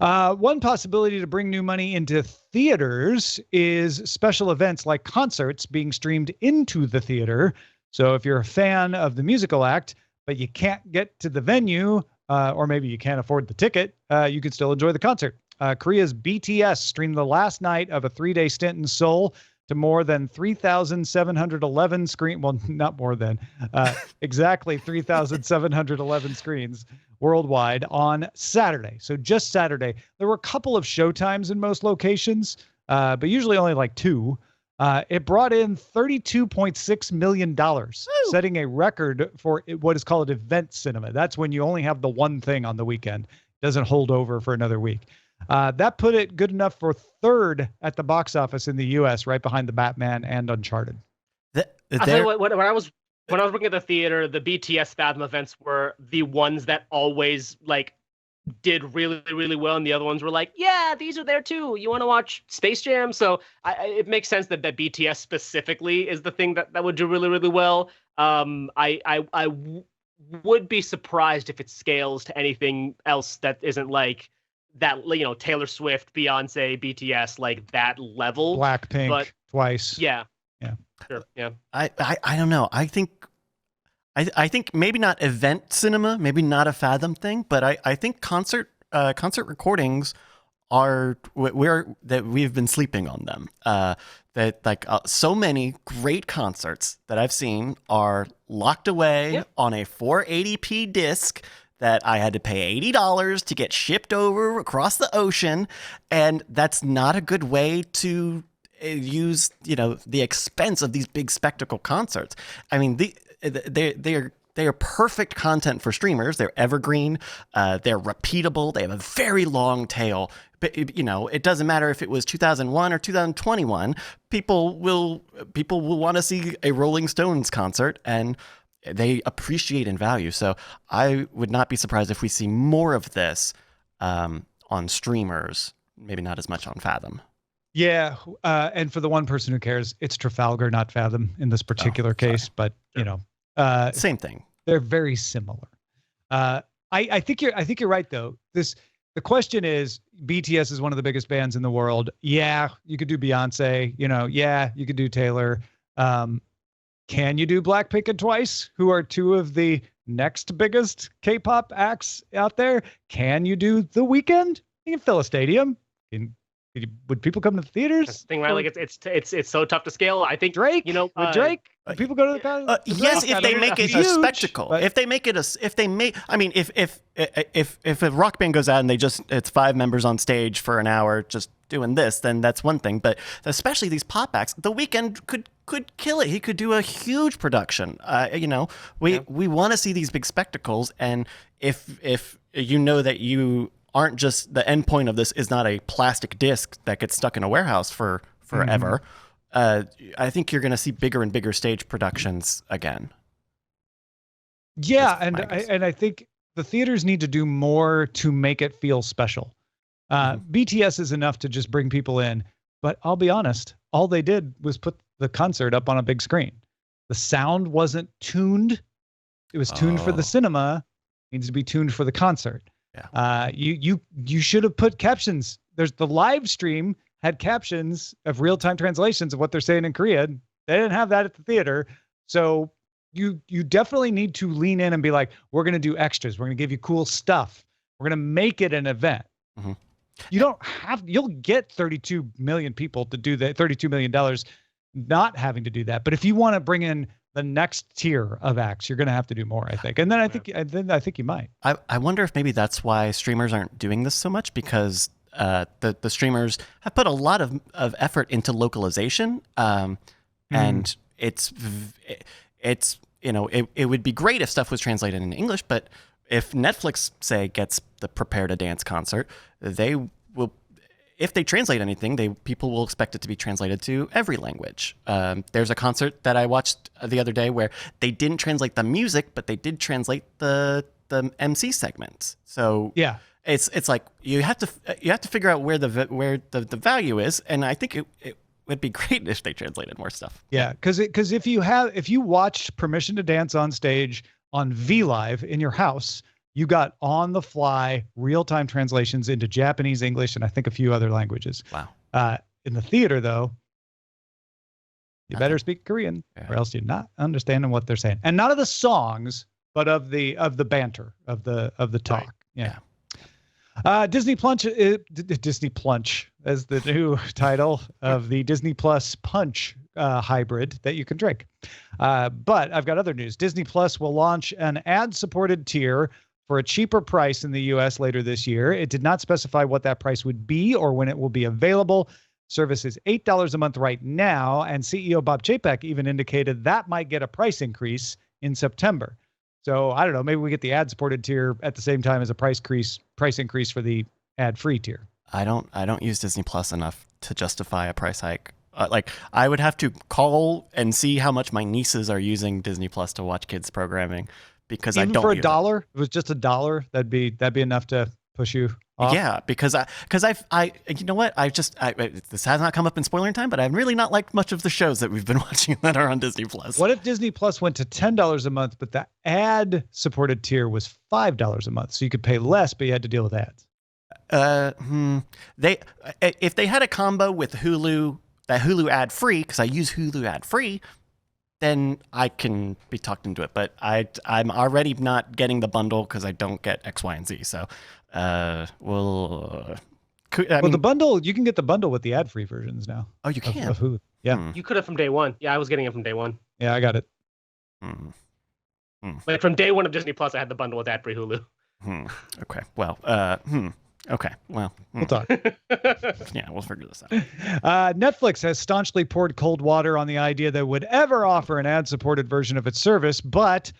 One possibility to bring new money into theaters is special events like concerts being streamed into the theater. So if you're a fan of the musical act, but you can't get to the venue, or maybe you can't afford the ticket, you can still enjoy the concert. Korea's BTS streamed the last night of a 3-day stint in Seoul to more than 3,711 screens. Well, not more than, exactly 3,711 screens worldwide on Saturday. So just Saturday. There were a couple of showtimes in most locations, but usually only like 2. It brought in $32.6 million, setting a record for what is called event cinema. That's when you only have the one thing on the weekend. It doesn't hold over for another week. That put it good enough for 3rd at the box office in the U.S., right behind The Batman and Uncharted. I'll tell you what, when I was working at the theater, the BTS Fathom events were the ones that always like did really, really well, and the other ones were like, yeah, these are there too. You want to watch Space Jam? So it makes sense that BTS specifically is the thing that would do really, really well. I would be surprised if it scales to anything else that isn't like that, Taylor Swift, Beyonce, BTS, like that level. Blackpink, but Twice. Yeah. Sure. Yeah. I don't know. I think maybe not event cinema, maybe not a Fathom thing, but I think concert recordings are that we've been sleeping on them. So many great concerts that I've seen are locked away on a 480p disc that I had to pay $80 to get shipped over across the ocean, and that's not a good way to use the expense of these big spectacle concerts. I mean, they are perfect content for streamers. They're evergreen. They're repeatable. They have a very long tail. But it doesn't matter if it was 2001 or 2021. People will want to see a Rolling Stones concert, and they appreciate and value. So I would not be surprised if we see more of this on streamers. Maybe not as much on Fathom. Yeah, and for the one person who cares, it's Trafalgar, not Fathom in this particular case. But same thing. They're very similar. I think you're right though. The question is, BTS is one of the biggest bands in the world. Yeah, you could do Beyonce. Yeah, you could do Taylor. Can you do Blackpink and Twice, who are 2 of the next biggest K-pop acts out there? Can you do The Weeknd? You can fill a stadium. You Would people come to the theaters? That's the thing, right? Like it's so tough to scale. I think Drake, would Drake? Would people go to the yes, if they make it a spectacle. but- If they make it I mean, if a rock band goes out and it's 5 members on stage for an hour just doing this, then that's one thing. But especially these pop acts, The Weeknd could kill it. He could do a huge production. We want to see these big spectacles, and if you know that you aren't just the end point of this is not a plastic disc that gets stuck in a warehouse for forever. I think you're going to see bigger and bigger stage productions again. Yeah, That's and I think the theaters need to do more to make it feel special. BTS is enough to just bring people in, but I'll be honest, all they did was put the concert up on a big screen. The sound wasn't tuned. It was tuned for the cinema. It needs to be tuned for the concert. Yeah. You should have put captions. There's the live stream had captions of real-time translations of what they're saying in Korean. They didn't have that at the theater. So you definitely need to lean in and be like, we're going to do extras. We're going to give you cool stuff. We're going to make it an event. Mm-hmm. You'll get 32 million people to do that, $32 million not having to do that. But if you want to bring in the next tier of acts, you're going to have to do more, I think. And then I think you might. I wonder if maybe that's why streamers aren't doing this so much, because the streamers have put a lot of effort into localization, and it would be great if stuff was translated into English, but if Netflix, say, gets the Prepare to Dance concert, they will, if they translate anything, people will expect it to be translated to every language. There's a concert that I watched the other day where they didn't translate the music, but they did translate the MC segments. So yeah. It's like you have to figure out where the value is, and I think it would be great if they translated more stuff. Yeah, because if you watched Permission to Dance on stage on VLive in your house, you got on the fly real-time translations into Japanese, English, and I think a few other languages. Wow. In the theater, though, you better speak Korean, or else you're not understanding what they're saying, and not of the songs, but of the banter, of the talk. Right. Yeah. Disney Plunge as the new title of the Disney Plus Punch hybrid that you can drink. But I've got other news. Disney Plus will launch an ad-supported tier for a cheaper price in the U.S. later this year. It did not specify what that price would be or when it will be available. Service is $8 a month right now, and CEO Bob Chapek even indicated that might get a price increase in September. So I don't know, maybe we get the ad-supported tier at the same time as a price increase for the ad-free tier. I don't use Disney Plus enough to justify a price hike. Like I would have to call and see how much my nieces are using Disney Plus to watch kids programming, because Even I don't for use $1, if it was just $1, that'd be enough to push you off. Yeah, because I you know what, this has not come up in Spoilerin time, but I've really not liked much of the shows that we've been watching that are on Disney Plus. What if Disney Plus went to $10 a month, but the ad-supported tier was $5 a month, so you could pay less, but you had to deal with ads? If they had a combo with Hulu, that Hulu ad free, because I use Hulu ad free, then I can be talked into it. But I'm already not getting the bundle because I don't get X, Y, and Z. So, the bundle, you can get the bundle with the ad-free versions now. Oh, you can? Of Hulu. Yeah. You could have from day one. Yeah, I was getting it from day one. Yeah, I got it. Like from day one of Disney Plus, I had the bundle with ad-free Hulu. Okay. Well, okay. Well, we'll talk. Yeah, we'll figure this out. Netflix has staunchly poured cold water on the idea that it would ever offer an ad-supported version of its service, but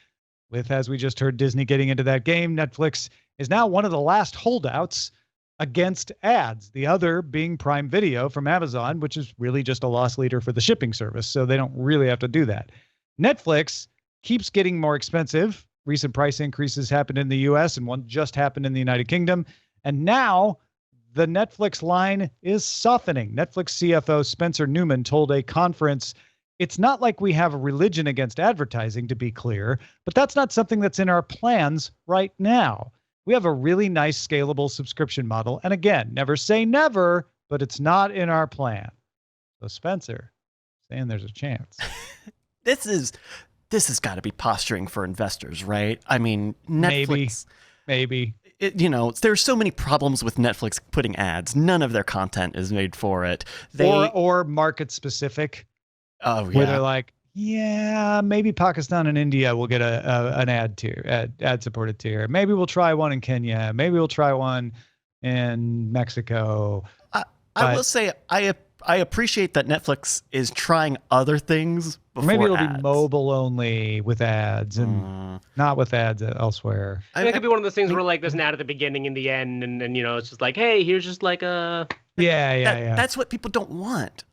with, as we just heard, Disney getting into that game, Netflix is now one of the last holdouts against ads, the other being Prime Video from Amazon, which is really just a loss leader for the shipping service, so they don't really have to do that. Netflix keeps getting more expensive. Recent price increases happened in the US, and one just happened in the United Kingdom. And now the Netflix line is softening. Netflix CFO Spencer Newman told a conference, "It's not like we have a religion against advertising, to be clear, but that's not something that's in our plans right now. We have a really nice scalable subscription model. And again, never say never, but it's not in our plan." So Spencer saying there's a chance. This has got to be posturing for investors, right? I mean, Netflix. Maybe. there's so many problems with Netflix putting ads. None of their content is made for it. Or market specific. Oh, yeah. Where they're like, yeah, maybe Pakistan and India will get an ad supported tier. Maybe we'll try one in Kenya. Maybe we'll try one in Mexico. I will say I appreciate that Netflix is trying other things before maybe it'll ads. be mobile only with ads and not with ads elsewhere. It could be one of those things where like there's an ad at the beginning and the end, and it's just like, hey, here's just like a That's what people don't want.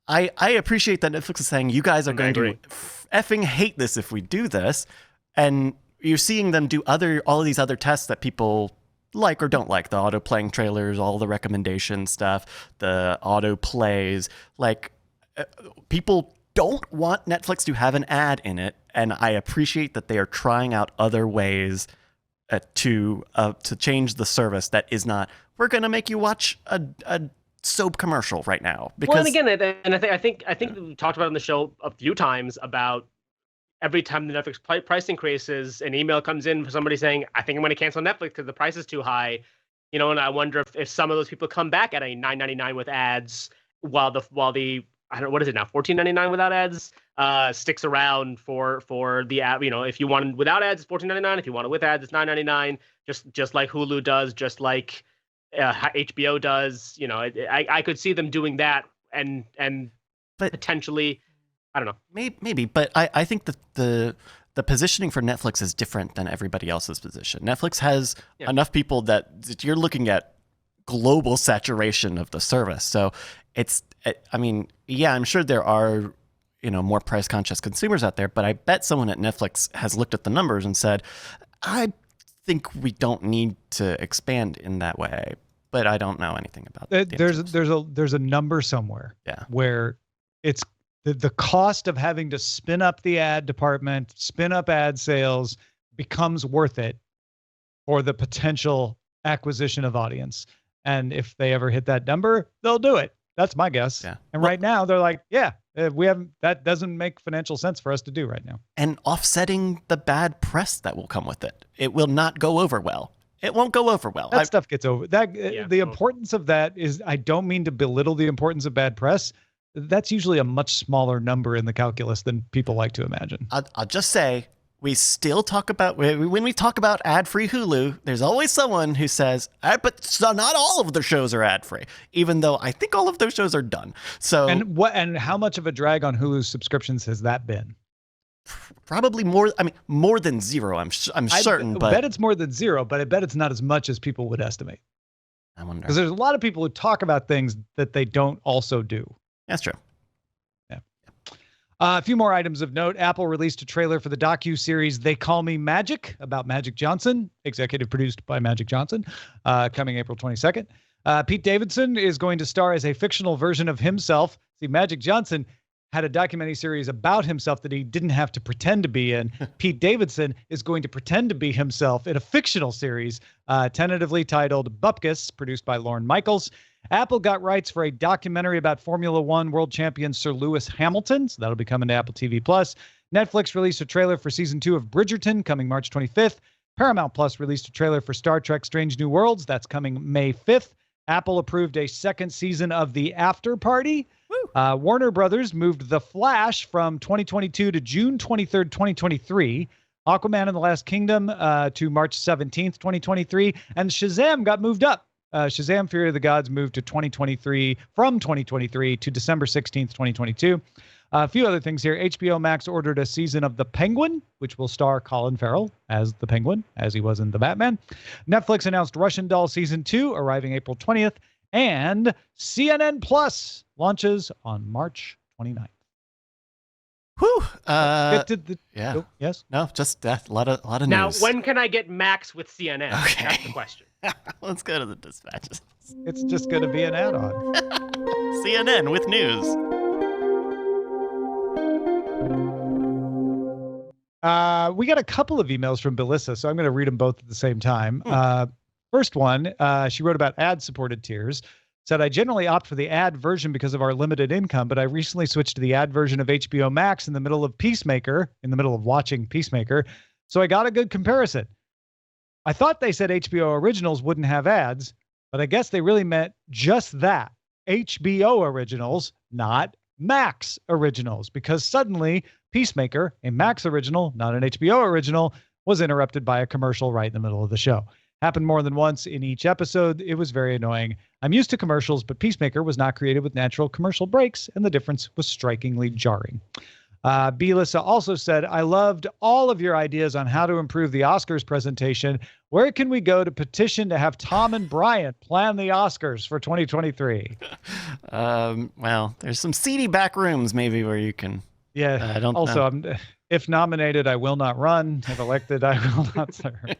I appreciate that Netflix is saying you guys are going to effing hate this if we do this, and you're seeing them do all of these other tests that people like or don't like, the auto playing trailers, all the recommendation stuff, the auto plays. People don't want Netflix to have an ad in it, and I appreciate that they are trying out other ways to change the service that is not, we're going to make you watch a soap commercial right now. Because, well, and again, and I think we talked about it on the show a few times about every time the Netflix price increases, an email comes in for somebody saying, I think I'm going to cancel Netflix because the price is too high. And I wonder if some of those people come back at a $9.99 with ads while the I don't know, what is it now, $14.99 without ads sticks around for the ad. If you want it without ads, it's $14.99. If you want it with ads, it's $9.99. Just like Hulu does, just like HBO does. I could see them doing that and potentially, I don't know. Maybe, but I think that the positioning for Netflix is different than everybody else's position. Netflix has enough people that you're looking at global saturation of the service. So I'm sure there are, more price conscious consumers out there, but I bet someone at Netflix has looked at the numbers and said, I think we don't need to expand in that way. But I don't know anything about that. There's a number somewhere where it's the cost of having to spin up the ad department, spin up ad sales becomes worth it for the potential acquisition of audience. And if they ever hit that number, they'll do it. That's my guess. Yeah. And right now they're like, that doesn't make financial sense for us to do right now. And offsetting the bad press that will come with it. It will not go over well. It won't go over well. That stuff gets over. The importance of that is, I don't mean to belittle the importance of bad press. That's usually a much smaller number in the calculus than people like to imagine. I'll just say, we still talk about, when we talk about ad-free Hulu, there's always someone who says, but not all of the shows are ad-free, even though I think all of those shows are done. So, and how much of a drag on Hulu's subscriptions has that been? Probably more than zero. I'm certain. I bet it's more than zero, but I bet it's not as much as people would estimate. I wonder. Because there's a lot of people who talk about things that they don't also do. That's true. Yeah. A few more items of note. Apple released a trailer for the docu-series They Call Me Magic about Magic Johnson, executive produced by Magic Johnson, coming April 22nd. Pete Davidson is going to star as a fictional version of himself. See, Magic Johnson had a documentary series about himself that he didn't have to pretend to be in. Pete Davidson is going to pretend to be himself in a fictional series, tentatively titled Bupkis, produced by Lorne Michaels. Apple got rights for a documentary about Formula One world champion Sir Lewis Hamilton, so that'll be coming to Apple TV+. Netflix released a trailer for season 2 of Bridgerton, coming March 25th. Paramount Plus released a trailer for Star Trek Strange New Worlds, that's coming May 5th. Apple approved a second season of The After Party. Warner Brothers moved The Flash from 2022 to June 23rd, 2023. Aquaman and the Last Kingdom to March 17th, 2023. And Shazam got moved up. Shazam! Fury of the Gods moved to 2023, from 2023 to December 16th, 2022. A few other things here. HBO Max ordered a season of The Penguin, which will star Colin Farrell as the Penguin, as he was in The Batman. Netflix announced Russian Doll Season 2, arriving April 20th. And CNN Plus launches on March 29th. Whew. Yeah. Oh, yes? No, just a lot of news. Now, when can I get Max with CNN? Okay. That's the question. Let's go to the dispatches. It's just going to be an add-on. CNN with news. We got a couple of emails from Belissa, so I'm going to read them both at the same time. First one, she wrote about ad-supported tiers. Said, I generally opt for the ad version because of our limited income, but I recently switched to the ad version of HBO Max in the middle of watching Peacemaker, so I got a good comparison. I thought they said HBO originals wouldn't have ads, but I guess they really meant just that. HBO originals, not Max originals, because suddenly Peacemaker, a Max original, not an HBO original, was interrupted by a commercial right in the middle of the show. Happened more than once in each episode. It was very annoying. I'm used to commercials, but Peacemaker was not created with natural commercial breaks, and the difference was strikingly jarring. Belissa also said, I loved all of your ideas on how to improve the Oscars presentation. Where can we go to petition to have Tom and Brian plan the Oscars for 2023? Well, there's some seedy back rooms maybe where you can. Yeah. I don't also, know. If nominated, I will not run. If elected, I will not serve.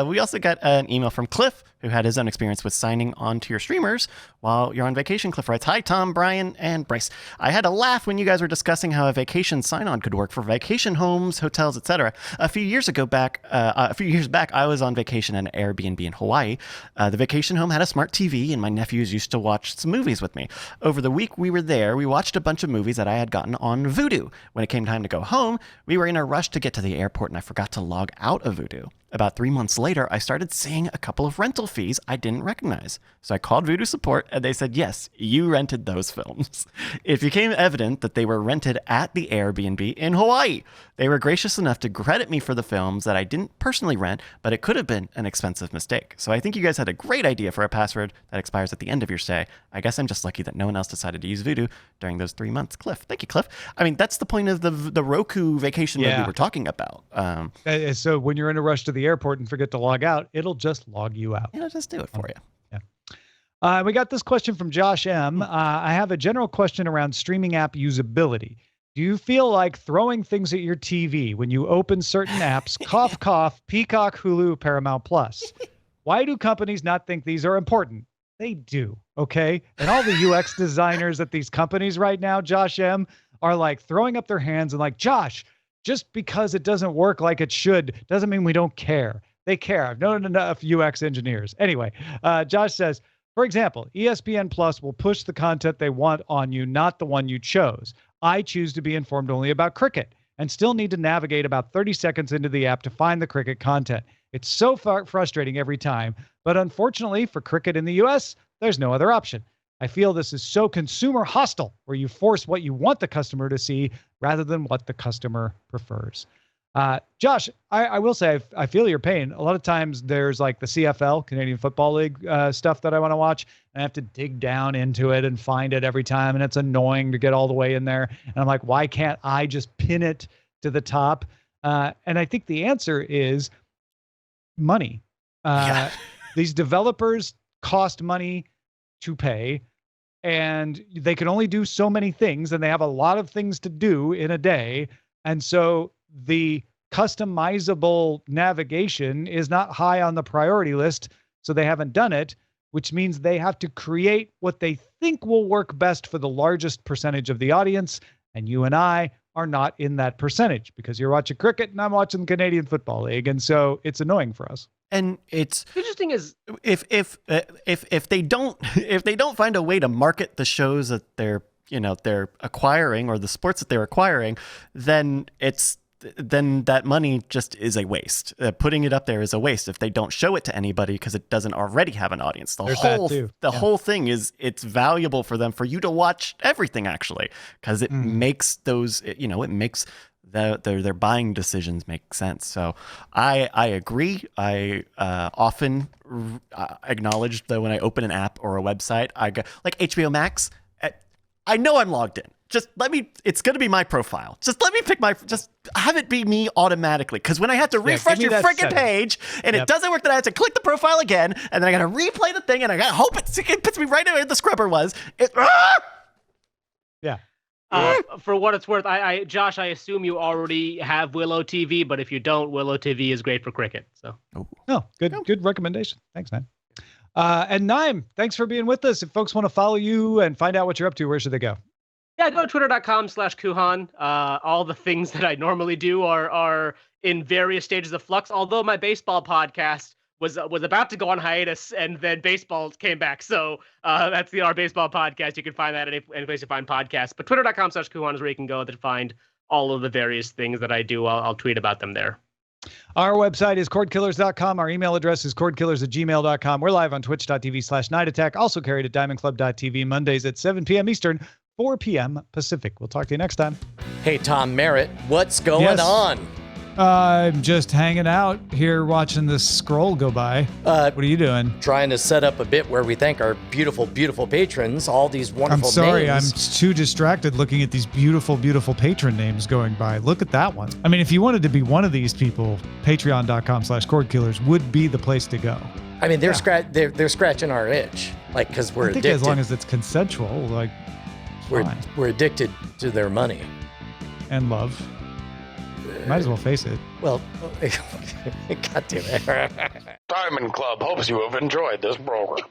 We also got an email from Cliff, who had his own experience with signing on to your streamers while you're on vacation. Cliff writes, Hi, Tom, Brian, and Bryce. I had a laugh when you guys were discussing how a vacation sign-on could work for vacation homes, hotels, etc. A few years back, I was on vacation at an Airbnb in Hawaii. The vacation home had a smart TV, and my nephews used to watch some movies with me. Over the week we were there, we watched a bunch of movies that I had gotten on Vudu. When it came time to go home, we were in a rush to get to the airport, and I forgot to log out of Vudu. About 3 months later, I started seeing a couple of rental fees I didn't recognize. So I called Vudu support, and they said, yes, you rented those films. It became evident that they were rented at the Airbnb in Hawaii. They were gracious enough to credit me for the films that I didn't personally rent, but it could have been an expensive mistake. So I think you guys had a great idea for a password that expires at the end of your stay. I guess I'm just lucky that no one else decided to use Vudu during those 3 months. Cliff, thank you, Cliff. I mean, that's the point of the Roku vacation movie we're talking about. So when you're in a rush to the airport and forget to log out, it'll just log you out. It'll just do it for you. Yeah. We got this question from Josh M. I have a general question around streaming app usability. Do you feel like throwing things at your TV when you open certain apps? Cough, cough, Peacock, Hulu, Paramount Plus. Why do companies not think these are important? They do, okay? And all the UX designers at these companies right now, Josh M., are like throwing up their hands and like, Josh, just because it doesn't work like it should doesn't mean we don't care. They care. I've known enough UX engineers. Anyway, Josh says, for example, ESPN Plus will push the content they want on you, not the one you chose. I choose to be informed only about cricket and still need to navigate about 30 seconds into the app to find the cricket content. It's so frustrating every time, but unfortunately for cricket in the US, there's no other option. I feel this is so consumer hostile, where you force what you want the customer to see rather than what the customer prefers. Josh, I will say I feel your pain. A lot of times there's like the CFL, Canadian Football League stuff that I want to watch, and I have to dig down into it and find it every time, and it's annoying to get all the way in there. And I'm like, why can't I just pin it to the top? And I think the answer is money. These developers cost money to pay, and they can only do so many things, and they have a lot of things to do in a day. And so the customizable navigation is not high on the priority list, so they haven't done it, which means they have to create what they think will work best for the largest percentage of the audience. And you and I are not in that percentage because you're watching cricket and I'm watching the Canadian Football League. And so it's annoying for us. And it's interesting is if they don't find a way to market the shows that they're acquiring or the sports that they're acquiring, then that money just is a waste. Putting it up there is a waste if they don't show it to anybody because it doesn't already have an audience. The whole thing is it's valuable for them for you to watch everything actually because it makes those it makes their buying decisions make sense. So I agree. I often acknowledge that when I open an app or a website, I go like HBO Max. I know I'm logged in. It's going to be my profile. Just let me just have it be me automatically. Because when I have to refresh your freaking page and it doesn't work, then I have to click the profile again and then I got to replay the thing and I got to hope it puts me right where the scrubber was. For what it's worth, Josh, I assume you already have Willow TV, but if you don't, Willow TV is great for cricket. So, good recommendation. Thanks, man. And Naaim, thanks for being with us. If folks want to follow you and find out what you're up to, where should they go? Yeah, go to twitter.com/Kuhan. All the things that I normally do are in various stages of flux. Although my baseball podcast was about to go on hiatus, and then baseball came back. So that's our baseball podcast. You can find that at any place you find podcasts. But twitter.com/Kuhan is where you can go to find all of the various things that I do. I'll tweet about them there. Our website is cordkillers.com. Our email address is cordkillers@gmail.com. We're live on twitch.tv/Night Attack. Also carried at diamondclub.tv Mondays at 7 p.m. Eastern, 4 p.m. Pacific. We'll talk to you next time. Hey, Tom Merritt, what's going on? I'm just hanging out here watching this scroll go by. What are you doing? Trying to set up a bit where we thank our beautiful, beautiful patrons, all these wonderful I'm sorry, names. I'm too distracted looking at these beautiful, beautiful patron names going by. Look at that one. I mean, if you wanted to be one of these people, patreon.com/cordkillers would be the place to go. I mean, they're scratching our itch, like, because we're I think addicted. as long as it's consensual, like, fine. We're addicted to their money. And love. Might as well face it. Well, God damn it. Diamond Club hopes you have enjoyed this program.